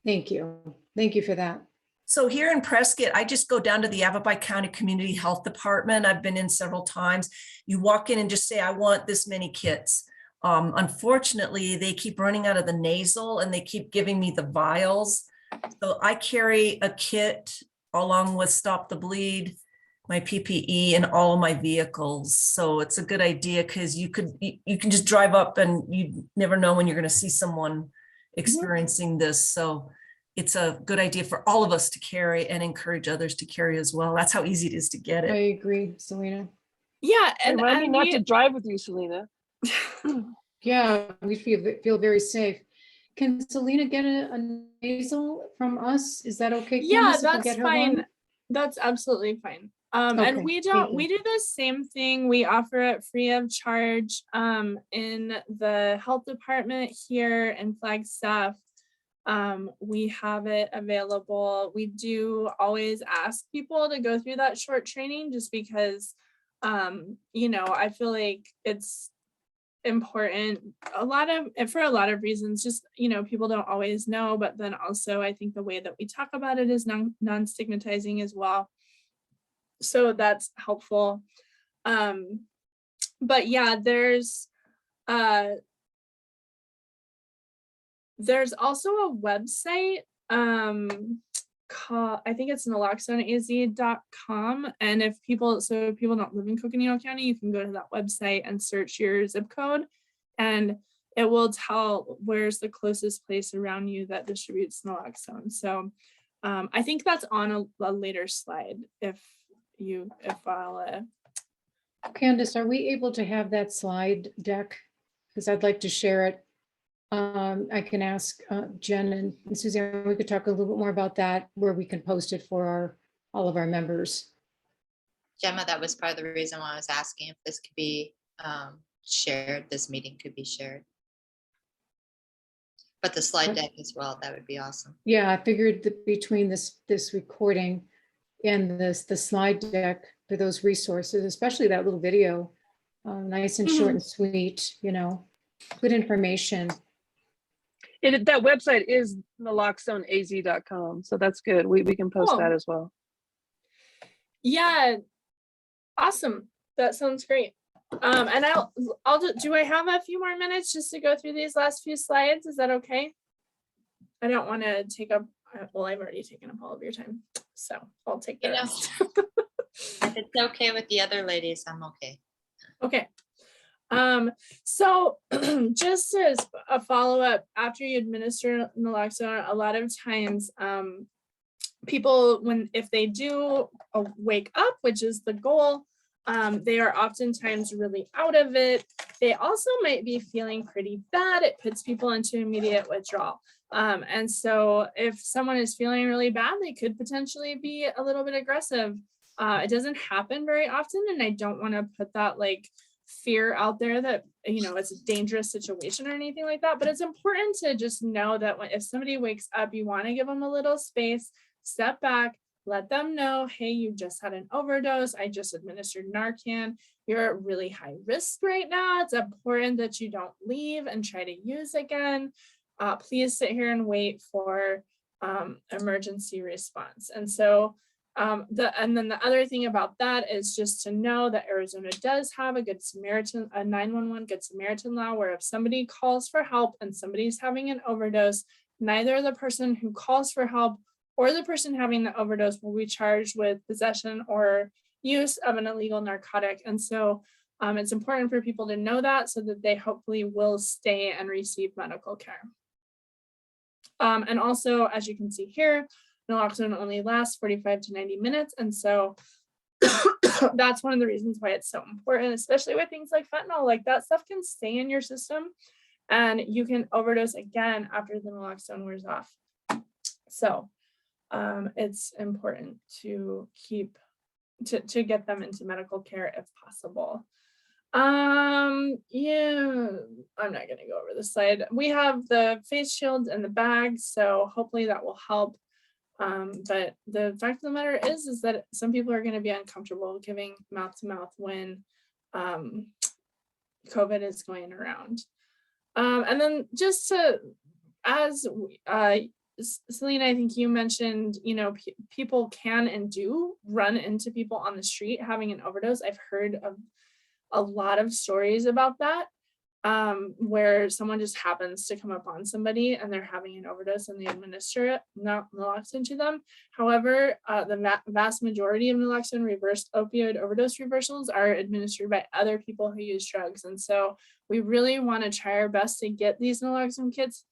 Thank you. Thank you for that. So here in Prescott, I just go down to the Yavapai County Community Health Department. I've been in several times. You walk in and just say, I want this many kits. Unfortunately, they keep running out of the nasal and they keep giving me the vials. So I carry a kit along with Stop the Bleed, my PPE, and all of my vehicles. So it's a good idea because you can just drive up and you never know when you're going to see someone experiencing this. So it's a good idea for all of us to carry and encourage others to carry as well. That's how easy it is to get I it. agree, Selena. Yeah, and Remind me not to drive with you, Selena. Yeah, we feel very safe. Can Selena get a nasal from us? Is that okay? yeah, Candace, if we that's get her fine. one? That's absolutely fine. Okay, And we thank do you. the same thing. We offer it free of charge in the health department here in Flagstaff. We have it available. We do always ask people to go through that short training just because I feel like it's important for a lot of reasons. Just people don't always know, but then also I think the way that we talk about it is non-stigmatizing as well, so that's helpful. But yeah, there's also a website called, I think it's NAzNA.com, and if people don't live in Coconino County, you can go to that website and search your zip code, and it will tell where's the closest place around you that distributes naloxone. So I think that's on a later slide. If I'll Candace, are we able to have that slide deck? Because I'd like to share it. I can ask Jen and Suzanne, we could talk a little bit more about that, where we can post it for all of our members. Gemma, that was part of the reason why I was asking if this could be shared, this meeting could be shared. But the slide deck as well, that would be awesome. Yeah, I figured that between this recording and the slide deck for those resources, especially that little video, nice and short and sweet, good information. That website is naloxoneaz.com, so that's good. We can post that as well. Yeah, awesome. That sounds great. And do I have a few more minutes just to go through these last few slides? Is that okay? I don't want to take up, well, I've already taken up all of your time, so I'll take the rest. If it's okay with the other ladies, I'm okay. Okay. So just as a follow-up, after you administer naloxone, a lot of times people, if they do wake up, which is the goal, they are oftentimes really out of it. They also might be feeling pretty bad. It puts people into immediate withdrawal. And so if someone is feeling really bad, they could potentially be a little bit aggressive. It doesn't happen very often, and I don't want to put that fear out there that it's a dangerous situation or anything like that, but it's important to just know that if somebody wakes up, you want to give them a little space, step back, let them know, hey, you just had an overdose, I just administered Narcan, you're at really high risk right now, it's important that you don't leave and try to use again. Please sit here and wait for emergency response. And so and then the other thing about that is just to know that Arizona does have a 911 Good Samaritan law, where if somebody calls for help and somebody's having an overdose, neither the person who calls for help or the person having the overdose will be charged with possession or use of an illegal narcotic. And so it's important for people to know that so that they hopefully will stay and receive medical care. And also, as you can see here, naloxone only lasts 45 to 90 minutes. And so that's one of the reasons why it's so important, especially with things like fentanyl. Like that stuff can stay in your system and you can overdose again after the naloxone wears off. So it's important to keep to get them into medical care if possible. Yeah, I'm not gonna go over this slide. We have the face shields and the bags, so hopefully that will help. But the fact of the matter is that some people are going to be uncomfortable giving mouth to mouth when COVID is going around. And then just to, as Selena, I think you mentioned, you know, people can and do run into people on the street having an overdose. I've heard of a lot of stories about that, where someone just happens to come up on somebody and they're having an overdose and they administer naloxone to them. However, the vast majority of naloxone reversed opioid overdose reversals are administered by other people who use drugs. And so we really want to try our best to get these naloxone kits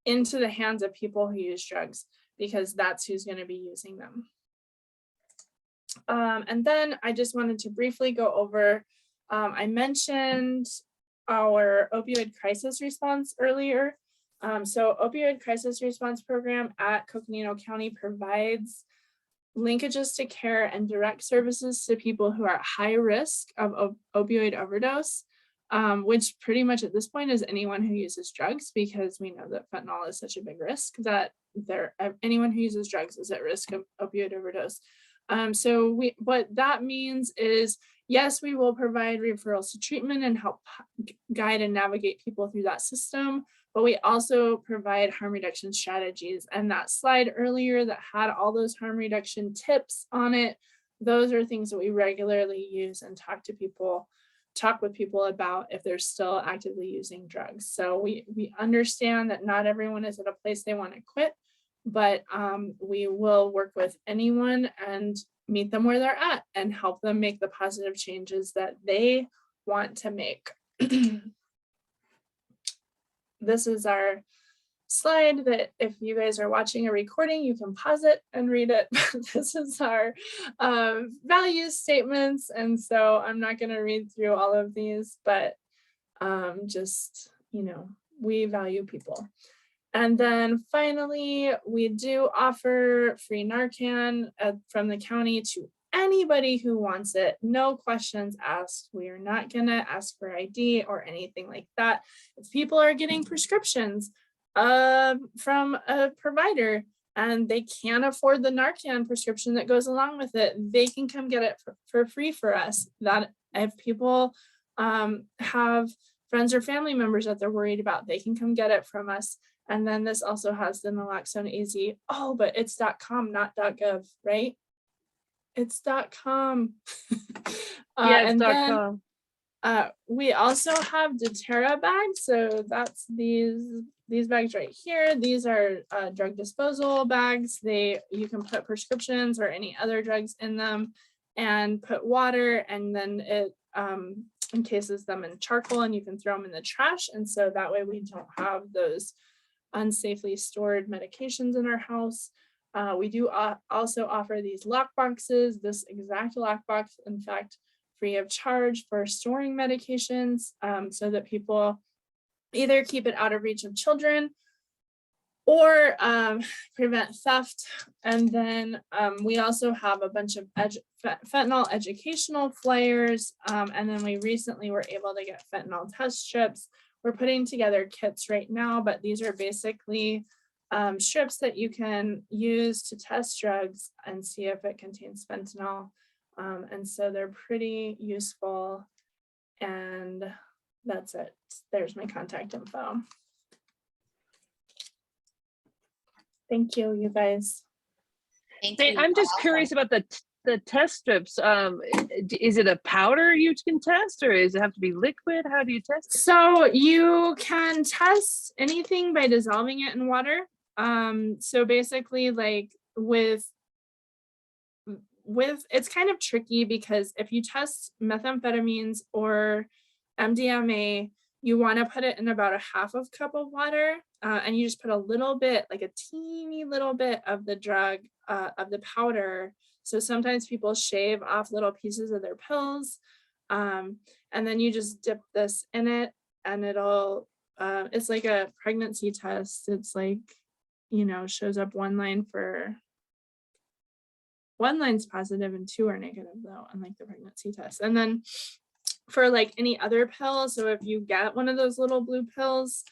into the hands of people who use drugs, because that's who's going to be using them. And then I just wanted to briefly go over, I mentioned our opioid crisis response earlier. So opioid crisis response program at Coconino County provides linkages to care and direct services to people who are at high risk of opioid overdose, which pretty much at this point is anyone who uses drugs, because we know that fentanyl is such a big risk that anyone who uses drugs is at risk of opioid overdose. So what that means is, yes, we will provide referrals to treatment and help guide and navigate people through that system, but we also provide harm reduction strategies. And that slide earlier that had all those harm reduction tips on it, those are things that we regularly use and talk with people about if they're still actively using drugs. So we understand that not everyone is at a place they want to quit, but we will work with anyone and meet them where they're at and help them make the positive changes that they want to make. This is our slide that if you guys are watching a recording, you can pause it and read it. This is our value statements. And so I'm not going to read through all of these, but just, you know, we value people. And then finally, we do offer free Narcan from the county to anybody who wants it. No questions asked. We are not going to ask for ID or anything like that. If people are getting prescriptions from a provider and they can't afford the Narcan prescription that goes along with it, they can come get it for free for us. That if people have friends or family members that they're worried about, they can come get it from us. And then this also has the naloxone AZ. Oh, but it's .com, not .gov, right? It's .com. Yes, and .com. then we also have doTERRA bags. So that's these bags right here. These are drug disposal bags. You can put prescriptions or any other drugs in them and put water, and then it encases them in charcoal and you can throw them in the trash. And so that way we don't have those unsafely stored medications in our house. We do also offer these lock boxes, this exact lockbox, in fact, free of charge for storing medications, so that people either keep it out of reach of children or prevent theft. And then we also have a bunch of fentanyl educational flyers. And then we recently were able to get fentanyl test strips. We're putting together kits right now, but these are basically strips that you can use to test drugs and see if it contains fentanyl. And so they're pretty useful. And that's it. There's my contact info. Thank you, you guys. Thank you. I'm just curious about the test strips. Is it a powder you can test, or does it have to be liquid? How do you test it? So you can test anything by dissolving it in water. So basically, like with it's kind of tricky because if you test methamphetamines or MDMA, you want to put it in about a half of cup of water, and you just put a little bit, like a teeny little bit of the drug, of the powder. So sometimes people shave off little pieces of their pills, and then you just dip this in it, and it's like a pregnancy test. It's like, shows up one line's positive and 2 are negative, though, unlike the pregnancy test. And then for like any other pill, so if you get one of those little blue pills,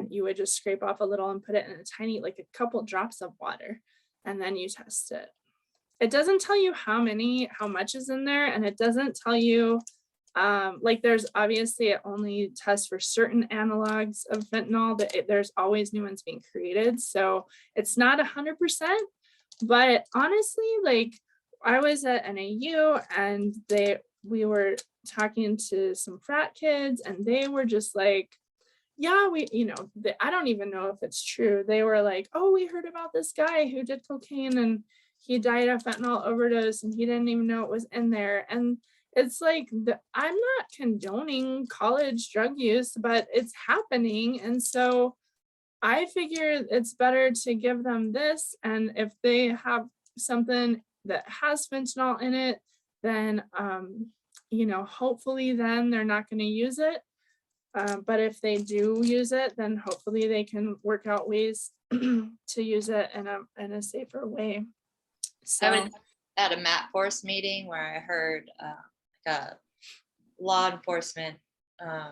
you would just scrape off a little and put it in a tiny, like a couple drops of water, and then you test it. It doesn't tell you how much is in there, and it doesn't tell you, like there's obviously it only tests for certain analogs of fentanyl, but there's always new ones being created. So it's not 100%, but honestly, like I was at NAU and we were talking to some frat kids, and they were just like, yeah, I don't even know if it's true. They were like, oh, we heard about this guy who did cocaine and he died of fentanyl overdose and he didn't even know it was in there. And it's like, I'm not condoning college drug use, but it's happening. And so I figure it's better to give them this. And if they have something that has fentanyl in it, then, hopefully then they're not going to use it. But if they do use it, then hopefully they can work out ways to use it in a safer way. So I was at a MAT Force meeting where I heard like a law enforcement, I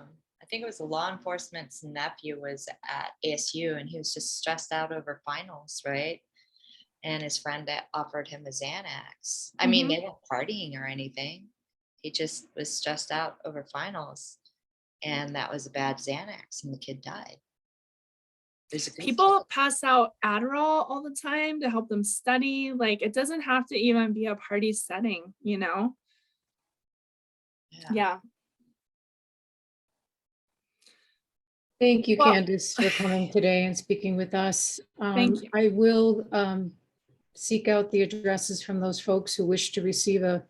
think it was a law enforcement's nephew was at ASU, and he was just stressed out over finals, right? And his friend offered him a Xanax. I mean, they weren't partying or anything. He just was stressed out over finals. And that was a bad Xanax, and the kid died. People pass out Adderall all the time to help them study. Like, it doesn't have to even be a party setting, Yeah. Thank you, Well, Candace, for coming today and speaking with us. Thank you. I will seek out the addresses from those folks who wish to receive the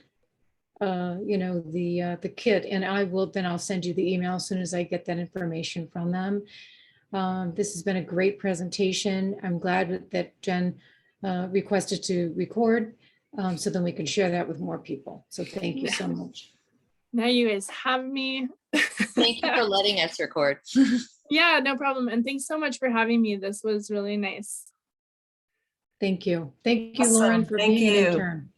kit, and I'll send you the email as soon as I get that information from them. This has been a great presentation. I'm glad that Jen requested to record, so then we can share that with more people. So thank you so much. Now you guys have me. Thank you for letting us record. Yeah, no problem. And thanks so much for having me. This was really nice. Thank you. Thank you, Awesome. Lauren, for Thank being you. an intern.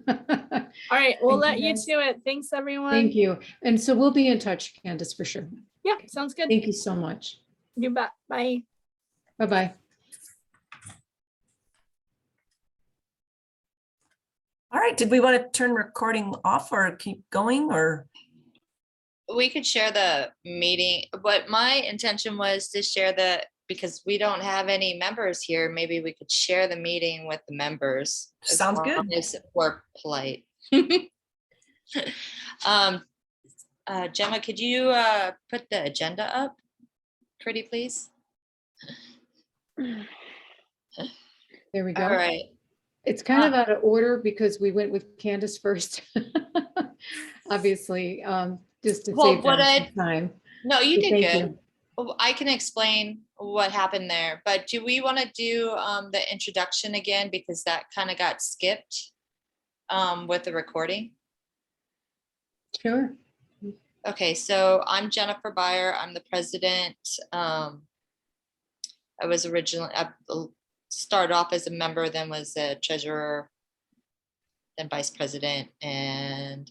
All right, we'll Thank let you, you guys. to it. Thanks, everyone. Thank you. And so we'll be in touch, Candace, for sure. Yeah, sounds good. Thank you so much. You bet. Bye. Bye-bye. All right, did we want to turn recording off or keep going, or? We could share the meeting, but my intention was to share because we don't have any members here, maybe we could share the meeting with the members. Sounds good. As we're polite. Gemma, could you put the agenda up, pretty please? There we go. All right. It's kind of out of order because we went with Candace first. Obviously, just to save them some time. No, you So did thank good. you. I can explain what happened there, but do we want to do the introduction again, because that kind of got skipped with the recording? Sure. Okay, so I'm Jennifer Beyer. I'm the president. I was originally, I started off as a member, then was a treasurer, then vice president, and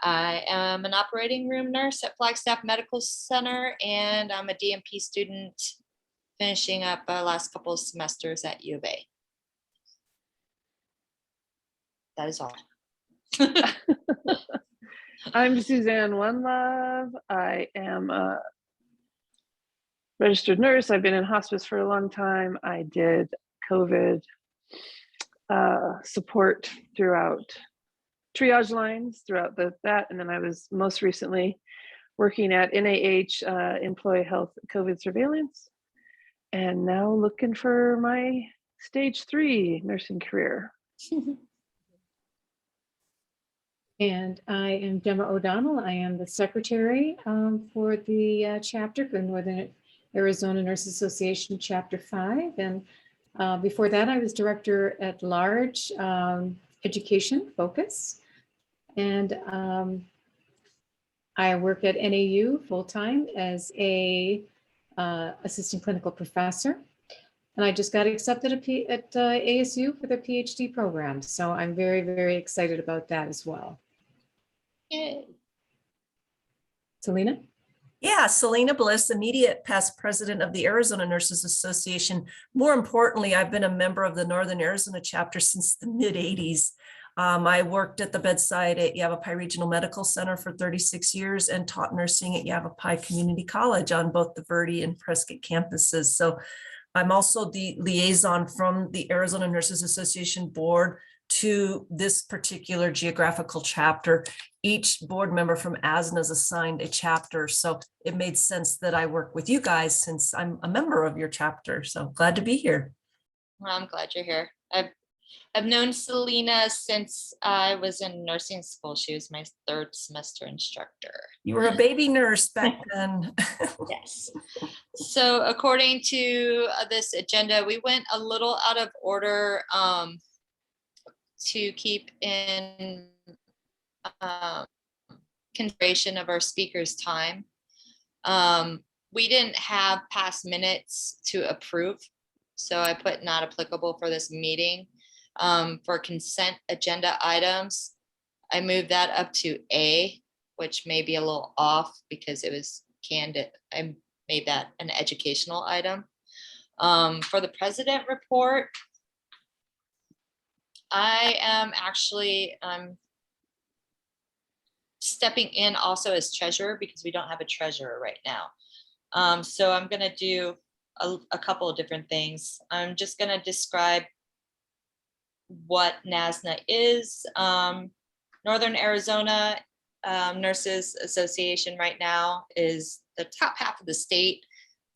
I am an operating room nurse at Flagstaff Medical Center, and I'm a DMP student finishing up last couple of semesters at U of A. That is all. I'm Suzanne One Love. I am a registered nurse. I've been in hospice for a long time. I did COVID support throughout triage lines throughout that. And then I was most recently working at NAH, Employee Health COVID Surveillance, and now looking for my stage 3 nursing career. And I am Gemma O'Donnell. I am the secretary for the chapter for Northern Arizona Nurses Association, Chapter 5. And before that, I was director at large, education focus. And I work at NAU full-time as a assistant clinical professor. And I just got accepted at ASU for the PhD program. So I'm very, very excited about that as well. Yay. Selena? Yeah, Selena Bliss, immediate past president of the Arizona Nurses Association. More importantly, I've been a member of the Northern Arizona chapter since the mid-'80s. I worked at the bedside at Yavapai Regional Medical Center for 36 years and taught nursing at Yavapai Community College on both the Verde and Prescott campuses. So I'm also the liaison from the Arizona Nurses Association board to this particular geographical chapter. Each board member from NAzNA is assigned a chapter. So it made sense that I work with you guys since I'm a member of your chapter. So glad to be here. Well, I'm glad you're here. I've known Selena since I was in nursing school. She was my third semester instructor. You were a baby nurse back then. Yes. So according to this agenda, we went a little out of order to keep in consideration of our speakers' time. We didn't have past minutes to approve, so I put not applicable for this meeting. For consent agenda items, I moved that up to A, which may be a little off because it was candid. I made that an educational item. For the president report, I am actually stepping in also as treasurer because we don't have a treasurer right now. So I'm going to do a couple of different things. I'm just going to describe what NAzNA is. Northern Arizona Nurses Association right now is the top half of the state,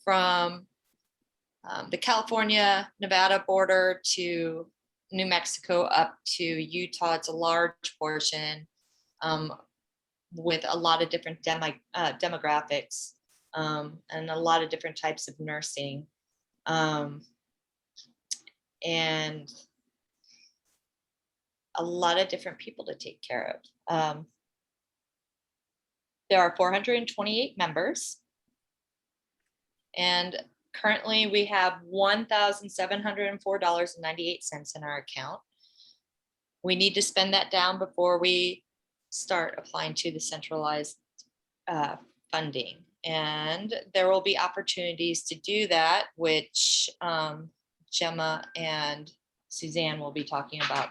from the California, Nevada border to New Mexico up to Utah. It's a large portion with a lot of different demographics and a lot of different types of nursing. And a lot of different people to take care of. There are 428 members, and currently we have $1,704.98 in our account. We need to spend that down before we start applying to the centralized funding. And there will be opportunities to do that, which Gemma and Suzanne will be talking about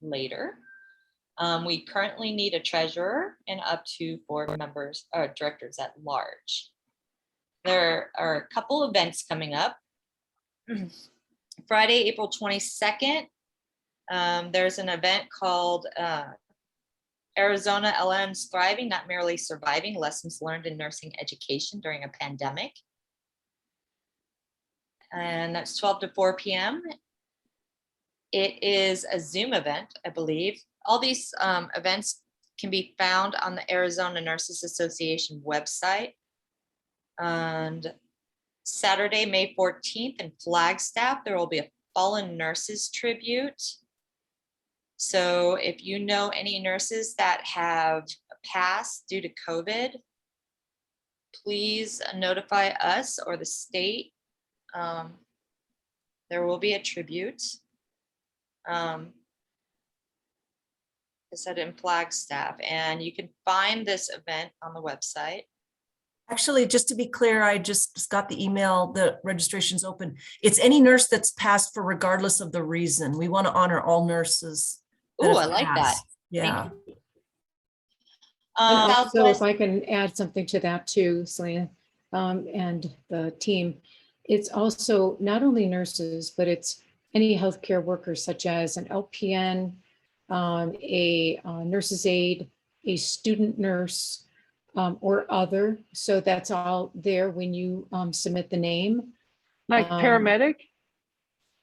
later. We currently need a treasurer and up to 4 members or directors at large. There are a couple events coming up. Friday, April 22nd, there's an event called Arizona LMs Thriving, Not Merely Surviving, Lessons Learned in Nursing Education During a Pandemic. And that's 12 to 4 p.m. It is a Zoom event, I believe. All these events can be found on the Arizona Nurses Association website. And Saturday, May 14th in Flagstaff, there will be a Fallen Nurses tribute. So if you know any nurses that have passed due to COVID, please notify us or the state. There will be a tribute. I said in Flagstaff, and you can find this event on the website. Actually, just to be clear, I just got the email, the registration's open. It's any nurse that's passed for regardless of the reason. We want to honor all nurses. Oh, I like that. Yeah. Thank you. And also, Southwest, if I can add something to that too, Selena, and the team, it's also not only nurses, but it's any healthcare workers such as an LPN, a nurse's aide, a student nurse, or other. So that's all there when you submit the name. Like paramedic?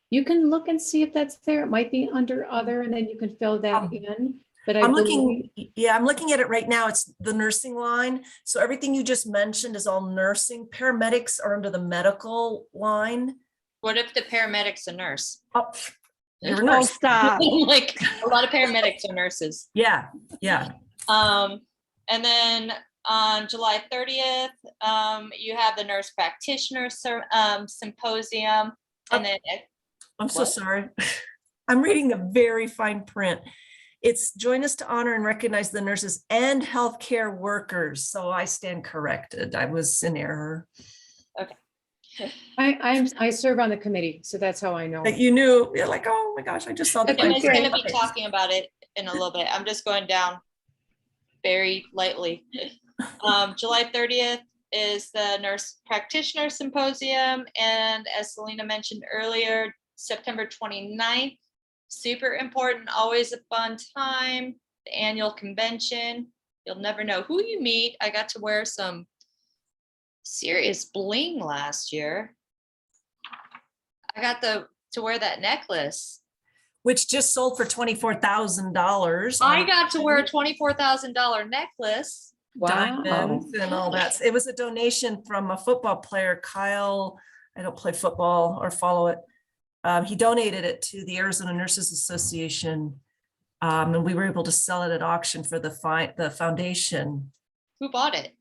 You can look and see if that's there. It might be under other, and then you can fill that in. But I I'm believe, looking, yeah, I'm looking at it right now. It's the nursing line. So everything you just mentioned is all nursing. Paramedics are under the medical line. What if the paramedic's a nurse? Oh, you're a Oh, nurse. stop. Like a lot of paramedics are nurses. Yeah, yeah. And then on July 30th, you have the nurse practitioner symposium. And then I'm so What? sorry. I'm reading the very fine print. It's join us to honor and recognize the nurses and healthcare workers. So I stand corrected. I was in error. I serve on the committee, so that's how I know. That you knew, you're like, oh my gosh, I just saw the Kim fine is print. going to be Okay. talking about it in a little bit. I'm just going down very lightly. July 30th is the nurse practitioner symposium. And as Selena mentioned earlier, September 29th, super important, always a fun time, the annual convention. You'll never know who you meet. I got to wear some serious bling last year. I got to wear that necklace. Which just sold for $24,000. I got to wear a $24,000 necklace. Wow. Diamonds and all that. It was a donation from a football player, Kyle. I don't play football or follow it. He donated it to the Arizona Nurses Association. And we were able to sell it at auction for the foundation. Who bought it?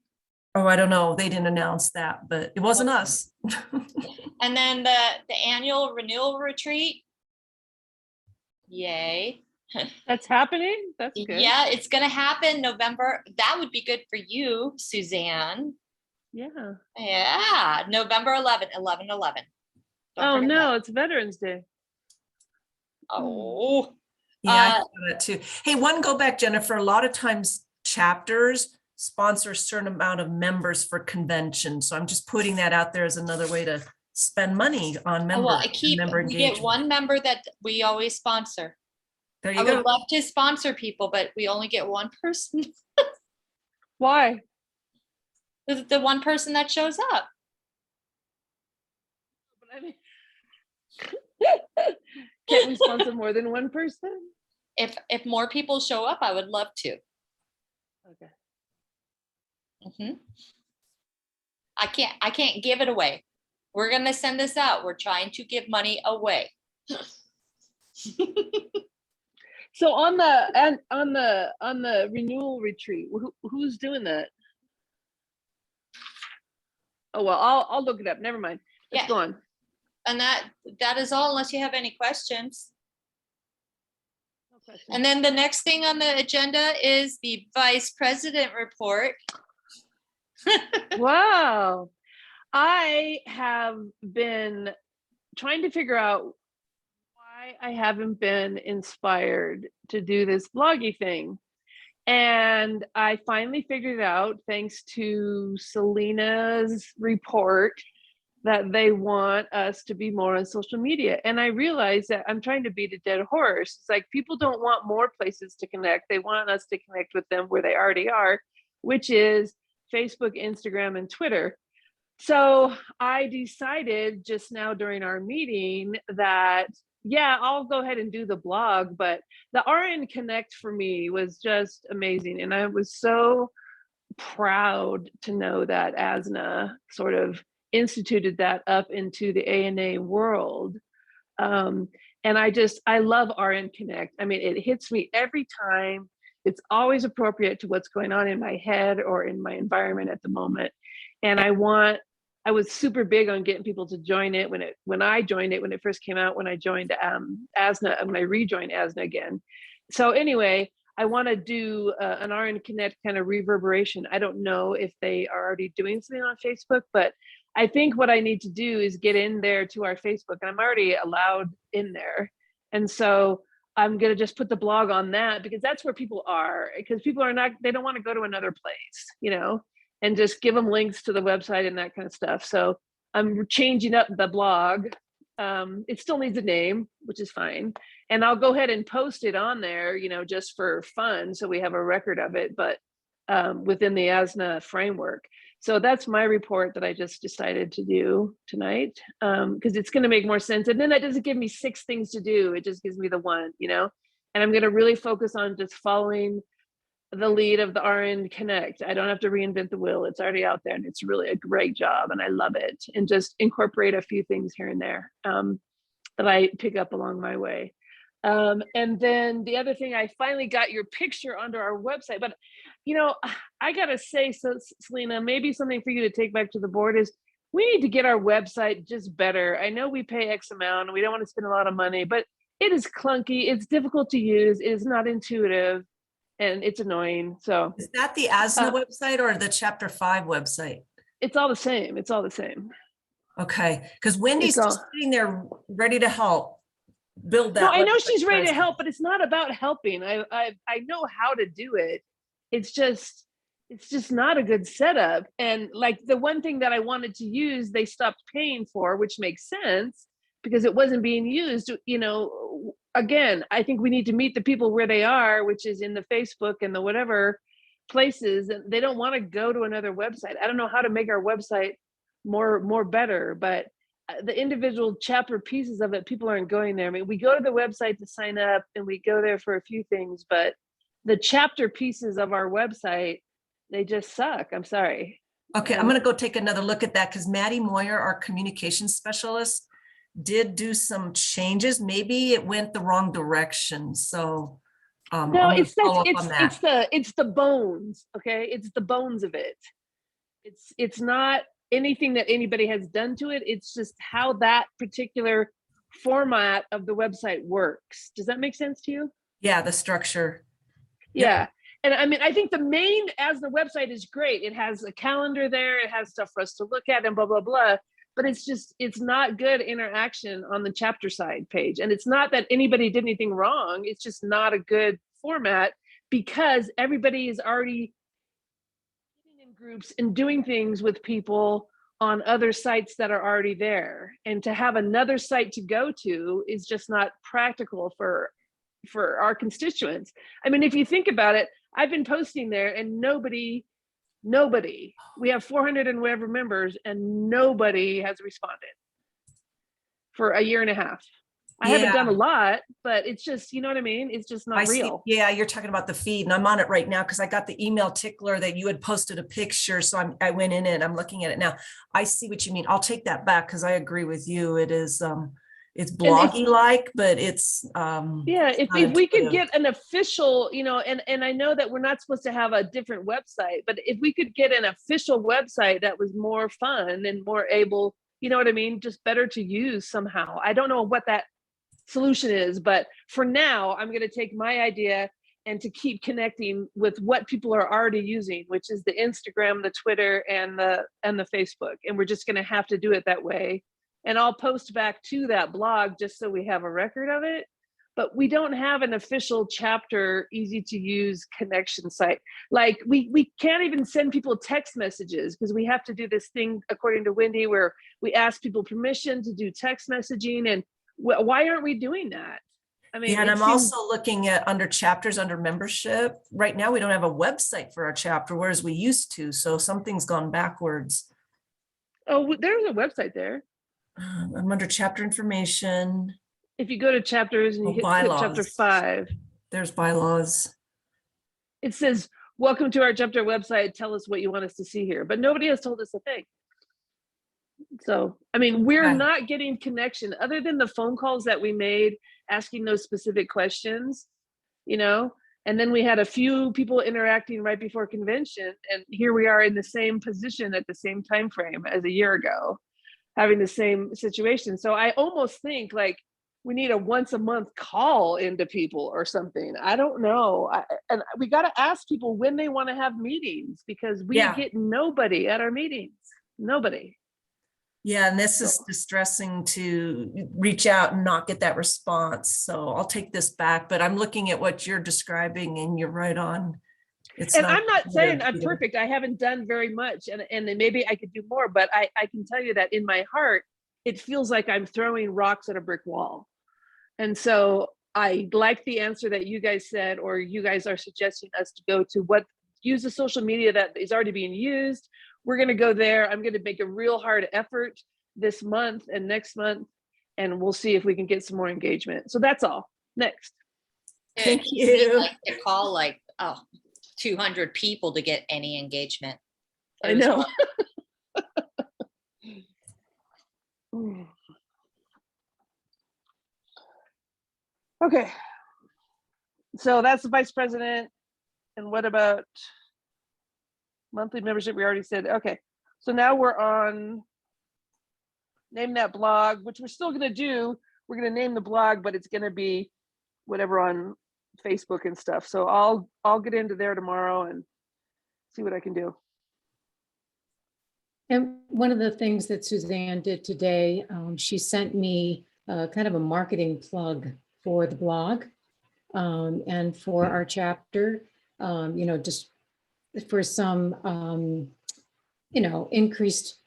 Oh, I don't know. They didn't announce that, but it wasn't us. And then the annual renewal retreat. Yay. That's happening? That's good. Yeah, it's gonna happen November. That would be good for you, Suzanne. Yeah. Yeah, November 11, 11/11. Don't Oh forget no, that. it's Veterans Day. Oh, Yeah, I saw that too. Hey, one go back, Jennifer. A lot of times chapters sponsor a certain amount of members for convention. So I'm just putting that out there as another way to spend money on oh, members. well, member we get engagement. one member that we always sponsor. There I you go. would love to sponsor people, but we only get one person. Why? The one person that shows up. But I mean, can't we sponsor more than one person? If more people show up, I would love to. Okay. Mhm. I can't give it away. We're gonna send this out. We're trying to give money away. So on the renewal retreat, who's doing that? Oh well, I'll look it up. Never mind. Let's Yeah. go on. And that is all, unless you have any questions. No question. And then the next thing on the agenda is the vice president report. Wow. I have been trying to figure out why I haven't been inspired to do this bloggy thing. And I finally figured it out thanks to Selena's report that they want us to be more on social media. And I realized that I'm trying to beat a dead horse. It's like people don't want more places to connect. They want us to connect with them where they already are, which is Facebook, Instagram, and Twitter. So I decided just now during our meeting that, yeah, I'll go ahead and do the blog, but the RN Connect for me was just amazing. And I was so proud to know that NAzNA sort of instituted that up into the ANA world. And I love RN Connect. I mean, it hits me every time. It's always appropriate to what's going on in my head or in my environment at the moment. And I was super big on getting people to join it when I joined it, when it first came out, when I joined NAzNA, when I rejoined NAzNA again. So anyway, I want to do an RN Connect kind of reverberation. I don't know if they are already doing something on Facebook, but I think what I need to do is get in there to our Facebook, and I'm already allowed in there. And so I'm going to just put the blog on that because that's where people are, because people are not, they don't want to go to another place, and just give them links to the website and that kind of stuff. So I'm changing up the blog. It still needs a name, which is fine. And I'll go ahead and post it on there, just for fun. So we have a record of it, but within the NAzNA framework. So that's my report that I just decided to do tonight, because it's going to make more sense. And then that doesn't give me 6 things to do. It just gives me the one, And I'm going to really focus on just following the lead of the RN Connect. I don't have to reinvent the wheel. It's already out there and it's really a great job and I love it. And just incorporate a few things here and there that I pick up along my way. And then the other thing, I finally got your picture onto our website, but you know, I gotta say, so Selena, maybe something for you to take back to the board is we need to get our website just better. I know we pay X amount and we don't want to spend a lot of money, but it is clunky. It's difficult to use. It is not intuitive and it's annoying. So Is that the NAzNA website or the Chapter 5 website? it's all the same. It's all the same. Okay, because Wendy's It's all- just sitting there ready to help build that. No, I know website she's ready to presence. help, but it's not about helping. I know how to do it. It's just not a good setup. And like the one thing that I wanted to use, they stopped paying for, which makes sense because it wasn't being used. You know, again, I think we need to meet the people where they are, which is in the Facebook and the whatever places, and they don't want to go to another website. I don't know how to make our website more better, but the individual chapter pieces of it, people aren't going there. I mean, we go to the website to sign up and we go there for a few things, but the chapter pieces of our website, they just suck. I'm sorry. Okay, I'm gonna go take another look at that because Maddie Moyer, our communications specialist, did do some changes. Maybe it went the wrong direction. So No, I'm gonna it's follow up on that. it's the bones. Okay, it's the bones of it. It's not anything that anybody has done to it. It's just how that particular format of the website works. Does that make sense to you? Yeah, the structure. Yep. Yeah. And I mean, I think the main as the website is great. It has a calendar there. It has stuff for us to look at and blah, blah, blah. But it's not good interaction on the chapter side page. And it's not that anybody did anything wrong. It's just not a good format because everybody is already getting in groups and doing things with people on other sites that are already there. And to have another site to go to is just not practical for our constituents. I mean, if you think about it, I've been posting there and nobody, we have 400 and whatever members and nobody has responded for a year and a half. I haven't done a lot, but it's just, you know what I mean? It's just not real. Yeah, you're talking about the feed and I'm on it right now because I got the email tickler that you had posted a picture. So I went in it. I'm looking at it now. I see what you mean. I'll take that back because I agree with you. It is, it's bloggy like, but it's yeah, if we could get an official, you know, and I know that we're not supposed to have a different website, but if we could get an official website that was more fun and more able, you know what I mean, just better to use somehow. I don't know what that solution is, but for now I'm going to take my idea and to keep connecting with what people are already using, which is the Instagram, the Twitter, and the Facebook, and we're just going to have to do it that way. And I'll post back to that blog just so we have a record of it. But we don't have an official chapter, easy to use connection site. Like we can't even send people text messages because we have to do this thing, according to Wendy, where we ask people permission to do text messaging. And why aren't we doing that? I mean, yeah, and I'm also looking at under chapters, under membership. Right now, we don't have a website for our chapter, whereas we used to. So something's gone backwards. Oh, there's a website there. I'm under chapter information. If you go to chapters and you hit chapter 5, there's bylaws. It says, welcome to our chapter website. Tell us what you want us to see here. But nobody has told us a thing. So, I mean, we're not getting connection other than the phone calls that we made asking those specific questions, you know, and then we had a few people interacting right before convention. And here we are in the same position at the same time frame as a year ago, having the same situation. So I almost think like we need a once a month call into people or something. I don't know. And we got to ask people when they want to have meetings because we get nobody at our meetings. Nobody. Yeah, and this is distressing to reach out and not get that response. So I'll take this back, but I'm looking at what you're describing and you're right on. I'm not saying I'm perfect. I haven't done very much and maybe I could do more, but I can tell you that in my heart, it feels like I'm throwing rocks at a brick wall. And so I like the answer that you guys said, or you guys are suggesting us to go to use the social media that is already being used. We're going to go there. I'm going to make a real hard effort this month and next month, and we'll see if we can get some more engagement. So that's all. Next. Thank We you. like to call like, 200 people to get any engagement. It I was know. hard. Okay. So that's the vice president. And what about monthly membership? We already said, okay. So now we're on name that blog, which we're still going to do. We're going to name the blog, but it's going to be whatever on Facebook and stuff. So I'll get into there tomorrow and see what I can do. And one of the things that Suzanne did today, she sent me kind of a marketing plug for the blog and for our chapter, just for some, increased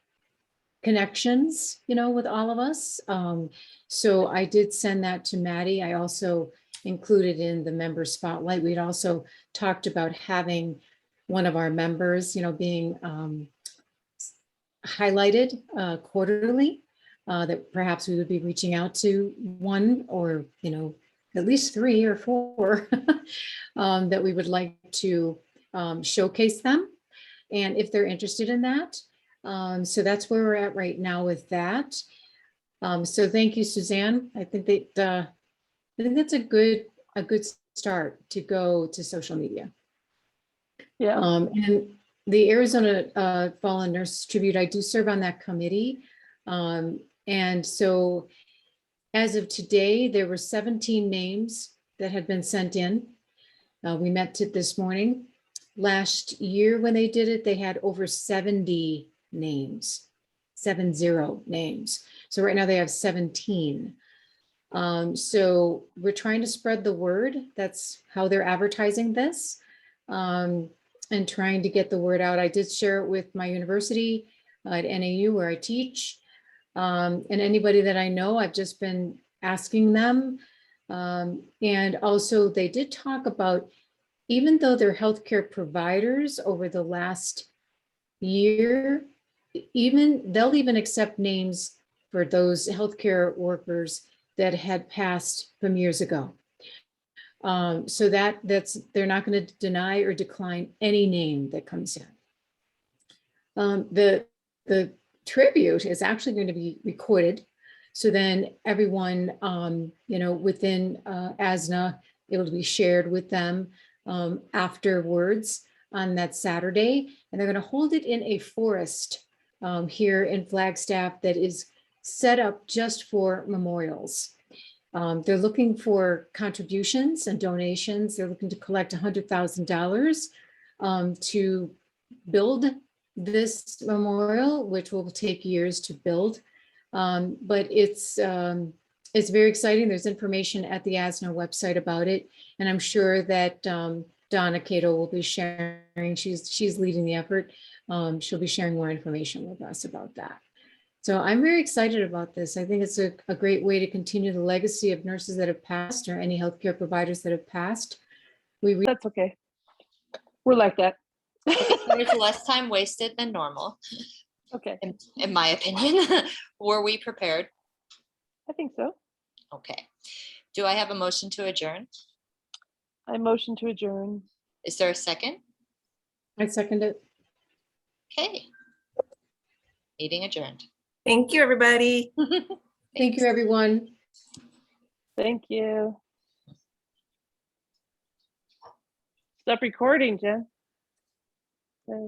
connections, with all of us. So I did send that to Maddie. I also included in the member spotlight. We'd also talked about having one of our members, being highlighted quarterly, that perhaps we would be reaching out to one or, at least 3 or 4 that we would like to showcase them. And if they're interested in that. So that's where we're at right now with that. So thank you, Suzanne. I think that's a good start to go to social media. Yeah. And the Arizona Fallen Nurses Tribute, I do serve on that committee. And so as of today, there were 17 names that had been sent in. We met this morning. Last year when they did it, they had over 70 names, 70 names. So right now they have 17. So we're trying to spread the word. That's how they're advertising this. And trying to get the word out. I did share it with my university at NAU where I teach. And anybody that I know, I've just been asking them. And also they did talk about, even though they're healthcare providers over the last year, they'll even accept names for those healthcare workers that had passed from years ago. So they're not going to deny or decline any name that comes in. The tribute is actually going to be recorded. So then everyone, within NAzNA, it'll be shared with them afterwards on that Saturday. And they're going to hold it in a forest here in Flagstaff that is set up just for memorials. They're looking for contributions and donations. They're looking to collect $100,000 to build this memorial, which will take years to build. But it's very exciting. There's information at the NAzNA website about it. And I'm sure that Donna Cato will be sharing. She's leading the effort. She'll be sharing more information with us about that. So I'm very excited about this. I think it's a great way to continue the legacy of nurses that have passed or any healthcare providers that have passed. That's okay. We're like that. There's less time wasted than normal, Okay. in my opinion. Were we prepared? I think so. Okay. Do I have a motion to adjourn? I motion to adjourn. Is there a second? I second it. Okay. Meeting adjourned. Thank you, everybody. Thank you, everyone. Thank you. Stop recording, Jen.